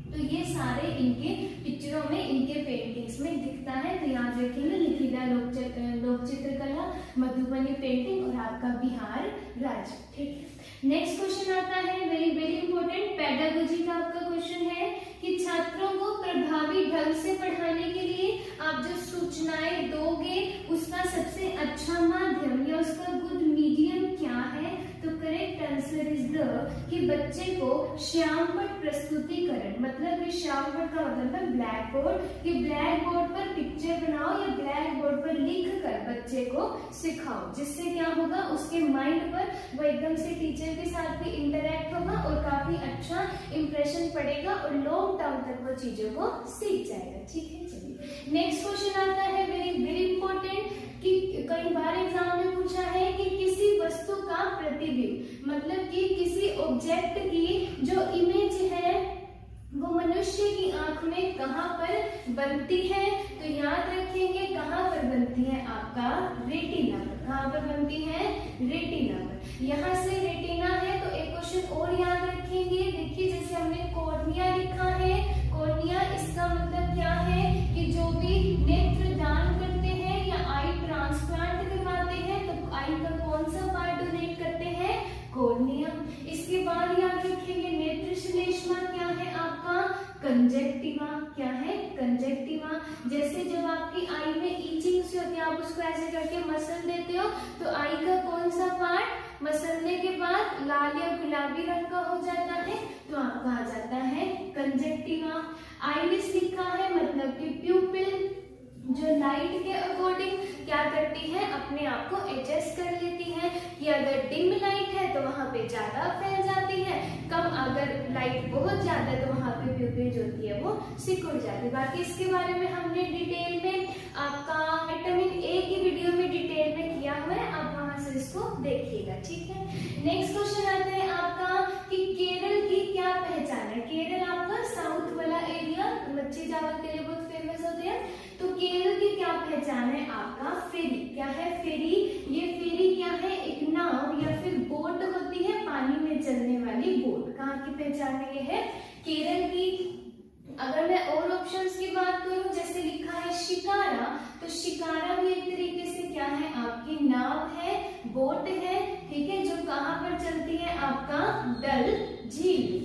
तो ये सारे इनके पिक्चरों में, इनके पेंटिंग्स में दिखता है। तो याद रखिएगा, लिखिता लोक चित्रकला, मधुबनी पेंटिंग और आपका बिहार राज्य। ठीक है, नेक्स्ट क्वेश्चन आता है वेरी वेरी इंपॉर्टेंट, पेडागोजी का आपका क्वेश्चन है कि छात्रों को प्रभावी ढंग से पढ़ाने के लिए आप जो सूचनाएं दोगे उसका सबसे अच्छा माध्यम या उसका गुड मीडियम क्या है, तो करेक्ट आंसर इज द कि बच्चे को श्यामपट प्रस्तुतिकरण, मतलब कि श्यामपट का मतलब है ब्लैक बोर्ड, कि ब्लैक बोर्ड पर पिक्चर बनाओ या ब्लैक बोर्ड पर लिख कर बच्चे को सिखाओ, जिससे क्या होगा उसके माइंड पर वो एकदम से टीचर के साथ भी इंटरेक्ट होगा और काफी अच्छा इंप्रेशन पड़ेगा और लॉन्ग टर्म तक वो चीजों को सीख जाएगा। ठीक है, चलिए नेक्स्ट क्वेश्चन आता है वेरी वेरी इंपॉर्टेंट, कि कई बार एग्जाम में पूछा है कि किसी वस्तु का प्रतिबिंब, मतलब कि किसी ऑब्जेक्ट की जो इमेज है वो मनुष्य की आंख में कहाँ पर बनती है, तो याद रखेंगे कहाँ पर बनती है, आपका रेटिना पर। कहाँ पर बनती है? रेटिना पर। यहाँ से रेटिना है तो एक क्वेश्चन और याद रखेंगे, देखिए जैसे हमने कॉर्निया लिखा है, कॉर्निया इसका मतलब क्या है कि जो भी नेत्र दान करते हैं या आई ट्रांसप्लांट करवाते हैं तो आई का कौन सा पार्ट डोनेट करते हैं? कॉर्निया। इसके बाद याद रखेंगे नेत्र श्लेष्मा क्या है आपका? कंजक्टिवा। क्या है? कंजक्टिवा। जैसे जब आपकी आई में ईचिंग से होती है, आप उसको ऐसे करके मसल देते हो तो आई का कौन सा पार्ट मसलने के बाद लाल या गुलाबी रंग का हो जाता है, तो आपका आ जाता है कंजक्टिवा। आइरिस लिखा है मतलब कि प्यूपिल, जो लाइट के अकॉर्डिंग क्या करती है, अपने आप को एडजस्ट कर लेती है, कि अगर डिम लाइट है तो वहां पे ज्यादा फैल जाती है, कम अगर लाइट बहुत ज्यादा है तो वहां पे प्यूपिल जो होती है वो सिकुड़ जाती है। बाकी इसके बारे में हमने डिटेल में आपका विटामिन ए की वीडियो में डिटेल में किया हुआ है, आप वहां से इसको देखिएगा। ठीक है, नेक्स्ट क्वेश्चन आता है आपका कि केरल की क्या पहचान है। केरल आपका साउथ वाला एरिया मच्छी चावल के लिए बहुत फेमस होते हैं, तो केरल की क्या पहचान है आपका? फेरी। क्या है? फेरी। ये फेरी क्या है? एक नाव या फिर बोट होती है, पानी में चलने वाली बोट। कहाँ की पहचान है? ये है केरल की। अगर मैं और ऑप्शंस की बात करूं, जैसे लिखा है शिकारा, तो शिकारा भी एक तरीके से क्या है, आपकी नाव है, बोट है। ठीक है, जो कहाँ पर चलती है? आपका डल झील।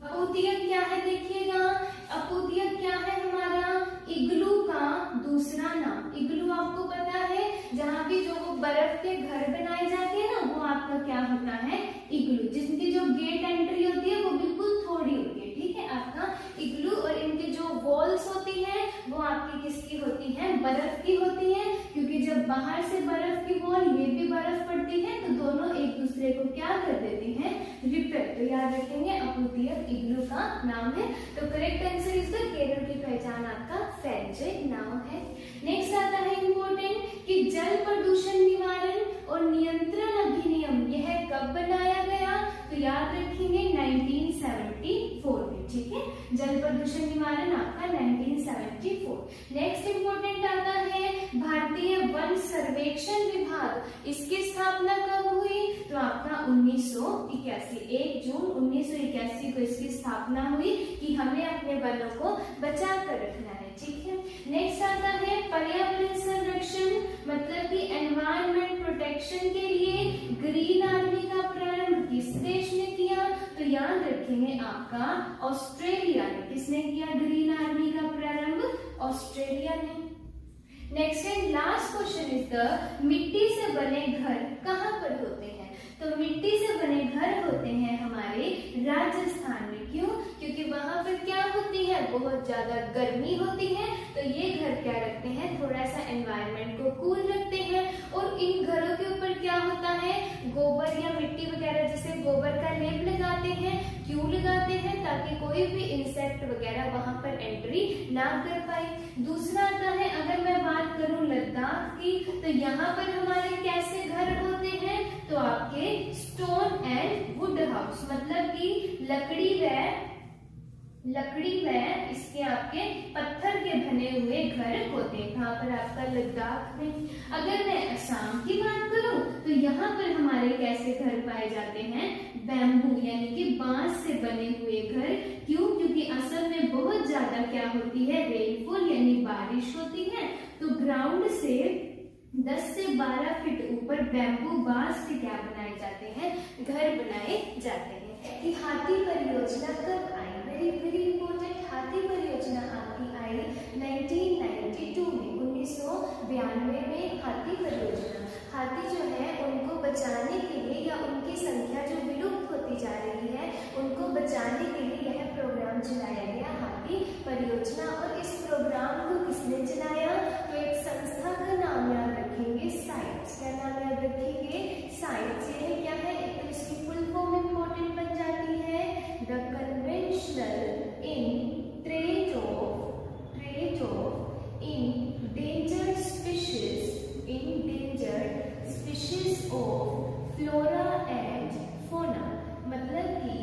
अपूतियक क्या है? देखिएगा, अपूतियक क्या है हमारा? इग्लू का दूसरा नाम। इग्लू आपको पता है, जहाँ भी जो वो बर्फ के घर बनाए जाते हैं ना, वो आपका क्या होता है? इग्लू। जिसकी जो गेट एंट्री होती है वो बिल्कुल थोड़ी होती है। ठीक है, आपका इग्लू। और इनके जो वॉल्स होती है वो आपकी किसकी होती है? बर्फ की होती है, क्योंकि जब बाहर से बर्फ की वॉल, ये भी बर्फ पड़ती है, तो दोनों एक दूसरे को क्या कर देती हैं? रिपेल। तो याद रखेंगे अपूतियक इग्लू का नाम है। तो correct answer is the Kerala की पहचान आपका फेरजे नाव है। नेक्स्ट आता है इंपॉर्टेंट कि जल प्रदूषण निवारण और नियंत्रण अधिनियम यह कब बनाया गया, तो याद रखेंगे 1974 में। ठीक है, जल प्रदूषण निवारण आपका 1974। नेक्स्ट इंपॉर्टेंट आता है भारतीय वन सर्वेक्षण विभाग, इसकी स्थापना कब हुई, तो आपका 1981, 1 जून 1981 को इसकी स्थापना हुई, कि हमें अपने वनों को बचा कर रखना है। ठीक है, नेक्स्ट आता है पर्यावरण संरक्षण, मतलब कि एनवायरमेंट प्रोटेक्शन के लिए ग्रीन आर्मी का प्रारंभ किस देश ने किया, तो याद रखेंगे आपका ऑस्ट्रेलिया ने। किसने किया ग्रीन आर्मी का प्रारंभ? ऑस्ट्रेलिया ने। Next and last question is the मिट्टी से बने घर कहाँ पर होते हैं, तो मिट्टी से बने घर होते हैं हमारे राजस्थान में। क्यों? क्योंकि वहां पर क्या होती है, बहुत ज्यादा गर्मी होती है, तो ये घर क्या रखते हैं, थोड़ा सा एनवायरनमेंट को कूल रखते हैं। और इन घरों के ऊपर क्या होता है, गोबर या मिट्टी वगैरह जैसे गोबर का लेप लगाते हैं। क्यों लगाते हैं? ताकि कोई भी इंसेक्ट वगैरह वहां पर एंट्री ना कर पाए। दूसरा आता है, अगर मैं बात करूं लद्दाख की, तो यहाँ पर हमारे कैसे घर होते हैं? तो आपके स्टोन एंड वुड हाउस, मतलब कि लकड़ी व इसके आपके पत्थर के बने हुए घर होते हैं। कहाँ पर? आपका लद्दाख में। अगर मैं असम की बात करूं, तो यहाँ पर हमारे कैसे घर पाए जाते हैं? बैम्बू यानी कि बांस से बने हुए घर। क्यों? क्योंकि असम में बहुत ज्यादा क्या होती है? रेनफॉल यानी बारिश होती है। तो ग्राउंड से 10 से 12 फीट ऊपर बैम्बू बांस से क्या बनाए जाते हैं? घर बनाए जाते हैं। कि हाथी परियोजना कब आई? Very very important. हाथी परियोजना आपकी आई 1992 में, 1992 में हाथी परियोजना। हाथी जो है उनको बचाने के लिए या उनकी संख्या जो विलुप्त होती जा रही है उनको बचाने के लिए यह प्रोग्राम चलाया गया, हाथी परियोजना। और इस प्रोग्राम को किसने चलाया? तो एक संस्था का नाम याद रखेंगे, साइट्स। क्या नाम याद रखेंगे? साइट्स। ये क्या है? एक तो इसकी फुल फॉर्म इंपॉर्टेंट बन जाती है, the conventional in trade off endangered species of flora and fauna. मतलब कि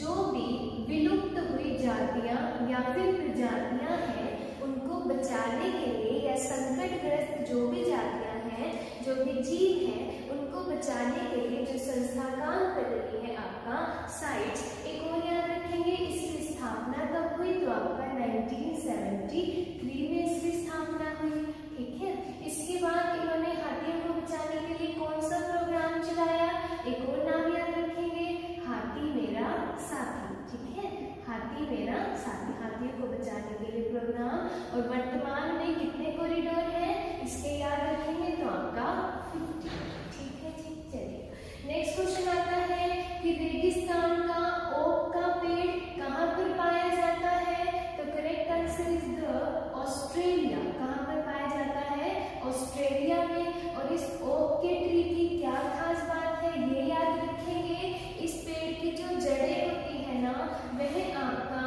जो भी विलुप्त हुई जातियां या फिर प्रजातियां हैं उनको बचाने के लिए, या संकटग्रस्त जो भी जातियां हैं, जो भी जीव हैं, उनको बचाने के लिए जो संस्था काम कर रही है आपका साइट्स। एक और याद रखेंगे, इसकी स्थापना कब हुई? तो आपका 1973 में इसकी स्थापना हुई। ठीक है। इसके बाद इन्होंने हाथियों को बचाने के लिए कौन सा प्रोग्राम चलाया? एक और नाम याद रखेंगे, हाथी मेरा साथी। ठीक है, हाथी मेरा साथी, हाथियों को बचाने के लिए प्रोग्राम। और वर्तमान में कितने कॉरिडोर हैं इसके याद रखेंगे? तो आपका 50। ठीक है जी, चलिए नेक्स्ट क्वेश्चन आता है कि रेगिस्तान का ओक का पेड़ कहाँ पर पाया जाता है? तो correct answer is the Australia. कहाँ पर पाया जाता है? ऑस्ट्रेलिया में। और इस ओक के ट्री की क्या खास बात है ये याद रखेंगे। इस पेड़ की जो जड़ें होती है ना, वह आपका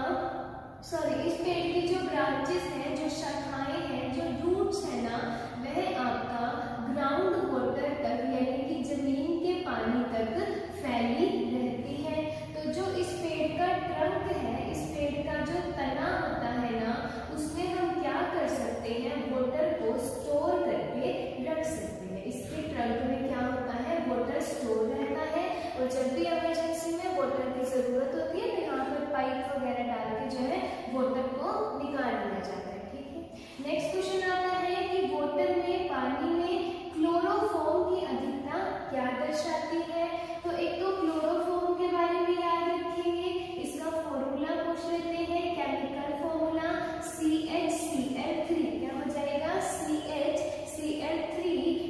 इस पेड़ की जो ब्रांचेस हैं, जो शाखाएं हैं, जो रूट्स है ना, वह आपका ग्राउंड वाटर तक यानी कि जमीन के पानी तक फैली रहती है। तो जो इस पेड़ का ट्रंक है, इस पेड़ का जो तना होता है ना, उसमें हम क्या कर सकते हैं? वाटर को स्टोर करके रख सकते हैं। इसके ट्रंक में क्या होता है? वाटर स्टोर रहता है। और जब भी इमरजेंसी में वाटर की जरूरत होती है तो यहाँ पर पाइप वगैरह डाल के जो है वाटर को निकाल लिया जाता है। ठीक है। नेक्स्ट क्वेश्चन आता है कि वाटर में, पानी में क्लोरोफॉर्म की अधिकता क्या दर्शाती है? तो एक तो क्लोरोफॉर्म के बारे में याद रखेंगे, इसका फॉर्मूला पूछ लेते हैं, केमिकल फॉर्मूला CHCl3। क्या हो जाएगा? CHCl3।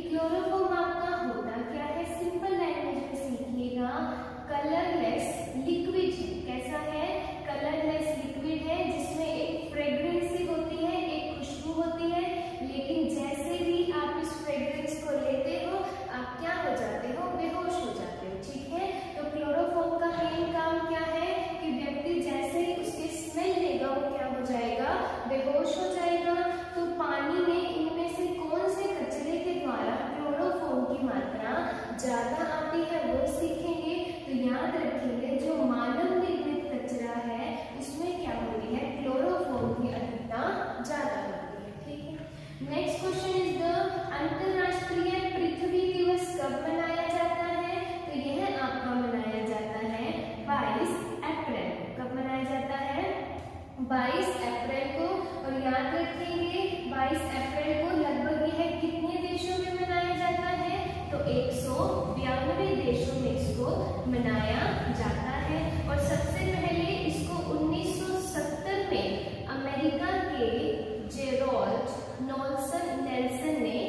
क्लोरोफॉर्म आपका होता क्या है? सिंपल लैंग्वेज में सीखिएगा, कलरलेस लिक्विड है। कैसा है? कलरलेस लिक्विड है, जिसमें एक फ्रेग्रेंस होती है, एक खुशबू होती है। लेकिन जैसे ही आप इस फ्रेग्रेंस को लेते हो, आप क्या हो जाते हो? बेहोश हो जाते हो। ठीक है। तो क्लोरोफॉर्म का मेन काम क्या है कि व्यक्ति जैसे ही उसकी स्मेल लेगा वो क्या हो जाएगा? बेहोश हो जाएगा। तो पानी में इनमें से कौन से कचरे के द्वारा क्लोरोफॉर्म की मात्रा ज्यादा आती है वो सीखेंगे। तो याद रखेंगे, जो मानव निर्मित कचरा है उसमें क्या होती है? क्लोरोफॉर्म की अधिकता ज्यादा होती है। ठीक है। नेक्स्ट क्वेश्चन इज द अंतरराष्ट्रीय पृथ्वी दिवस कब मनाया जाता है? तो यह आपका मनाया जाता है 22 अप्रैल। कब मनाया जाता है? 22 अप्रैल को। और याद रखेंगे 22 अप्रैल को लगभग यह कितने देशों में मनाया जाता है? तो 192 देशों में इसको मनाया जाता है। और सबसे पहले इसको 1970 में अमेरिका के जेरोल्ड नेल्सन ने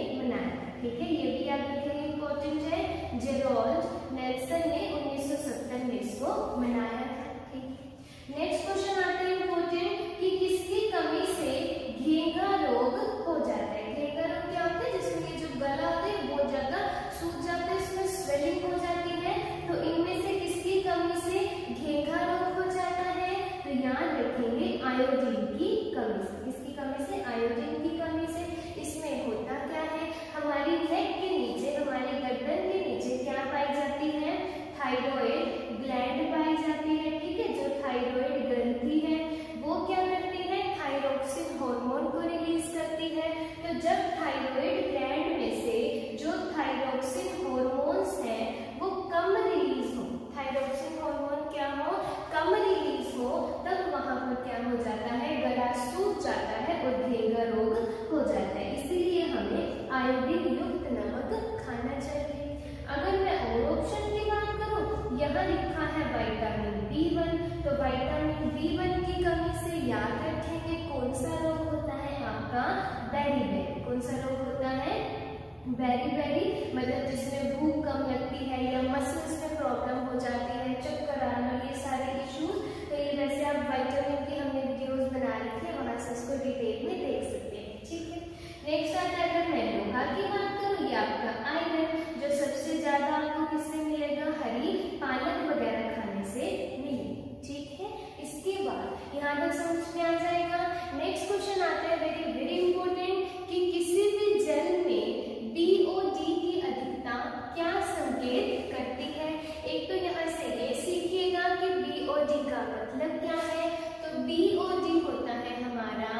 वेरी वेरी मतलब जिसमें भूख कम लगती है या मसल्स में प्रॉब्लम हो जाती है, चक्कर आना, ये सारे इश्यूज, तो ये वैसे आप विटामिन की हमने वीडियोस बना रखी है, वहां से उसको डिटेल में देख सकते हैं। ठीक है, नेक्स्ट आता है अगर मैं लोहा की बात करूँ, ये आपका आयरन, जो सबसे ज्यादा आपको किससे मिलेगा, हरी पालक वगैरह खाने से मिलेगी। ठीक है, इसके बाद यहाँ तक समझ में आ जाएगा। नेक्स्ट क्वेश्चन आता है वेरी वेरी इंपॉर्टेंट कि किसी भी जल में BO D की अधिकता क्या संकेत करती है। एक तो यहाँ से ये सीखिएगा कि BO D का मतलब क्या है। तो BO D होता है हमारा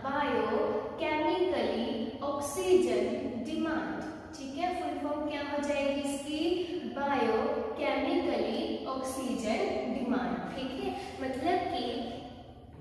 बायो केमिकली ऑक्सीजन डिमांड। ठीक है, फुल फॉर्म क्या हो जाएगी इसकी, बायो केमिकली ऑक्सीजन डिमांड। ठीक है, मतलब कि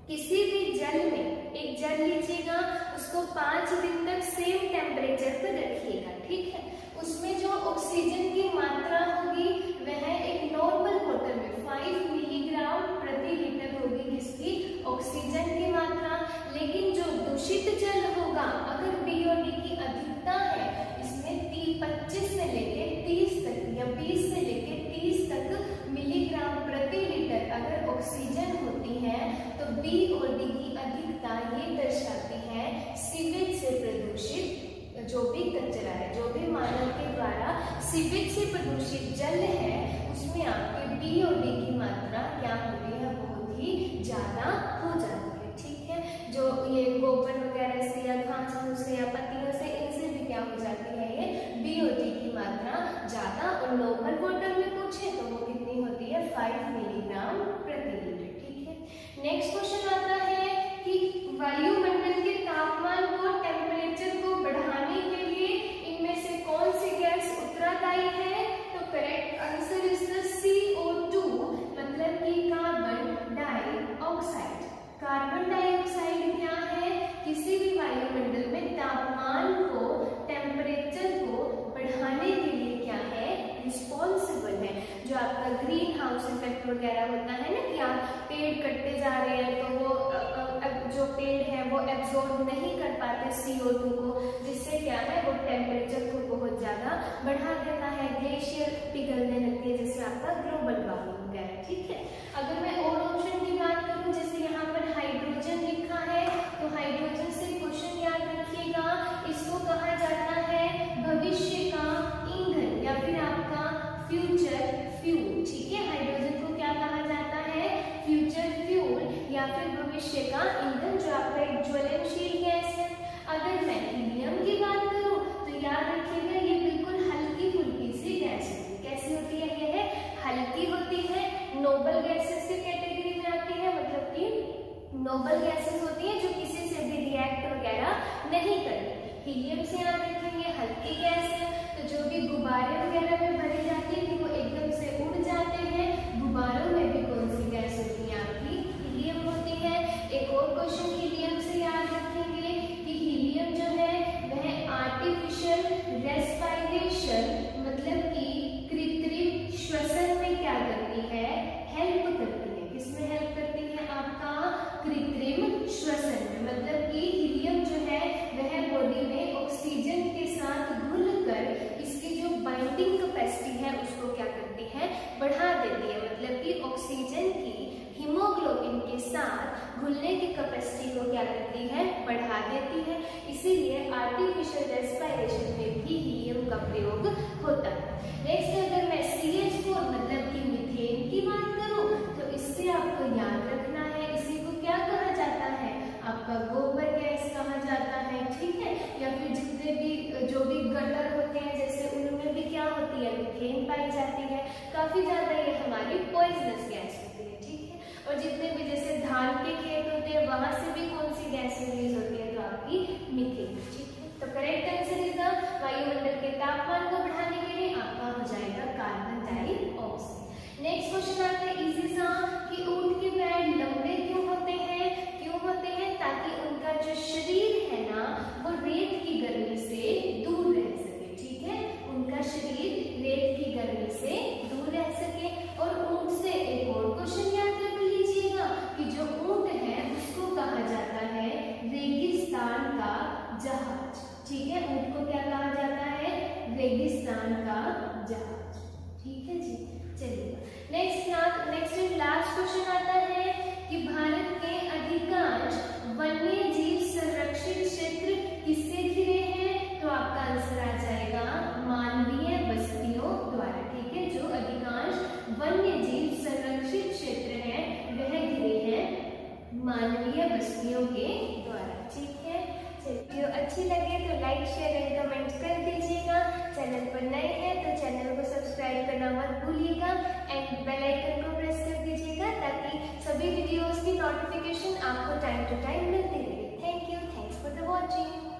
किसी भी जल में, एक जल लीजिएगा, उसको 5 दिन तक सेम टेम्परेचर पर रखिएगा। ठीक है, उसमें जो ऑक्सीजन की मात्रा होगी वह एक नॉर्मल वाटर में 5 मिलीग्राम प्रति लीटर होगी जिसकी ऑक्सीजन की मात्रा। लेकिन जो दूषित जल होगा, अगर BO D की अधिकता है इसमें 25 से लेके 30 तक या 20 से लेके 30 तक मिलीग्राम प्रति लीटर अगर ऑक्सीजन होती है, तो BO D की अधिकता ये दर्शाती है सीवेज से प्रदूषित जो भी कचरा है, जो भी मानव के द्वारा सीवेज से प्रदूषित जल है, उसमें आपके BO D की मात्रा क्या होती है, बहुत ही ज्यादा हो जाती है। ठीक है, जो ये गोबर वगैरह से या घास फूस से या पत्तियों से, इनसे भी क्या हो जाती है, ये BO D की मात्रा ज्यादा। और नॉर्मल वाटर में पूछे तो वो कितनी होती है, 5 मिलीग्राम प्रति लीटर। ठीक है, नेक्स्ट क्वेश्चन आता है कि वायुमंडल के तापमान को, टेम्परेचर को बढ़ाने के लिए इनमें से कौन सी गैस उत्तरदायी है। तो correct answer is the CO2, मतलब कि कार्बन डाइऑक्साइड। कार्बन डाइऑक्साइड क्या है, किसी भी वायुमंडल में तापमान को, टेम्परेचर को बढ़ाने के लिए क्या है, रिस्पॉन्सिबल है। जो आपका ग्रीन हाउस इफेक्ट वगैरह होता है ना, कि आप पेड़ कटते जा रहे हैं तो वो जो पेड़ है वो एब्जॉर्ब नहीं कर पाते CO2 को, जिससे क्या है वो टेम्परेचर को बहुत ज्यादा बढ़ा देता है, ग्लेशियर पिघलने लगते हैं, जैसे आपका ग्लोबल वार्मिंग वगैरह। ठीक है, अगर मैं और ऑप्शन की बात करूं, जैसे यहाँ पर हाइड्रोजन लिखा है, तो हाइड्रोजन से क्वेश्चन याद रखिएगा, इसको कहा जाता है भविष्य का ईंधन या फिर आपका फ्यूचर फ्यूल। ठीक है, हाइड्रोजन को क्या कहा जाता है, फ्यूचर फ्यूल या फिर भविष्य का ईंधन, जो आपका एक ज्वलनशील गैस है। अगर मैं हीलियम की बात करूं तो याद रखिएगा ये बिल्कुल हल्की फुल्की सी गैस होती है। कैसी होती है, ये है हल्की होती है, नोबल गैसेस की कैटेगरी में आती है, मतलब कि नोबल गैसेस होती है जो किसी से भी रिएक्ट वगैरह नहीं करती। हीलियम से याद रखेंगे हल्की गैस है, तो जो भी गुब्बारे वगैरह में भरी जाती है वो एकदम से उड़ जाते हैं। गुब्बारों में भी कौन सी गैस होती है, आपकी हीलियम होती है। एक और क्वेश्चन हीलियम से याद रखेंगे कि हीलियम जो है वह आर्टिफिशियल रेस्पिरेशन, मतलब कि कृत्रिम श्वसन में क्या करती है, हेल्प करती है। किसमें हेल्प करती है, आपका कृत्रिम श्वसन में, मतलब कि हीलियम जो है वह बॉडी में ऑक्सीजन के साथ घुलकर इसकी जो बाइंडिंग कैपेसिटी है उसको क्या करती है, बढ़ा देती है। मतलब कि ऑक्सीजन की हीमोग्लोबिन के साथ घुलने की कैपेसिटी को क्या करती है, बढ़ा देती है। इसीलिए आर्टिफिशियल रेस्पिरेशन में भी हीलियम का प्रयोग होता है। नेक्स्ट अगर मैं CH4 मतलब कि मीथेन की बात करूं तो इससे आपको याद रखना है, इसी को क्या कहा जाता है, आपका गोबर गैस कहा जाता है। ठीक है, या फिर जितने भी जो भी गटर होते हैं जैसे उनमें भी क्या होती है, मीथेन पाई जाती है। काफी ज्यादा ये हमारी पॉइजनस गैस होती है। ठीक है, और जितने भी जैसे धान के खेत होते हैं वहां से भी कौन सी गैस रिलीज होती है, तो आपकी मीथेन। ठीक है, तो करेक्ट आंसर इज द वायुमंडल के तापमान को बढ़ाने के लिए आपका हो जाएगा कार्बन डाइऑक्साइड। नेक्स्ट क्वेश्चन आता है इजी सा कि ऊंट के पैर लंबे क्यों होते हैं, क्यों होते हैं, ताकि उनका जो शरीर है ना वो रेत की गर्मी से दूर रह सके। ठीक है, उनका शरीर रेत की गर्मी से दूर रह सके। और ऊंट से एक और क्वेश्चन याद रख लीजिएगा कि जो ऊंट है उसको कहा जाता है रेगिस्तान का जहाज। अच्छी लगे तो लाइक शेयर एंड कमेंट कर दीजिएगा। चैनल पर नए हैं तो चैनल को सब्सक्राइब करना मत भूलिएगा एंड बेल आइकन को प्रेस कर दीजिएगा ताकि सभी वीडियोस की नोटिफिकेशन आपको टाइम टू टाइम मिलती रहे। Thank you, thanks for the watching.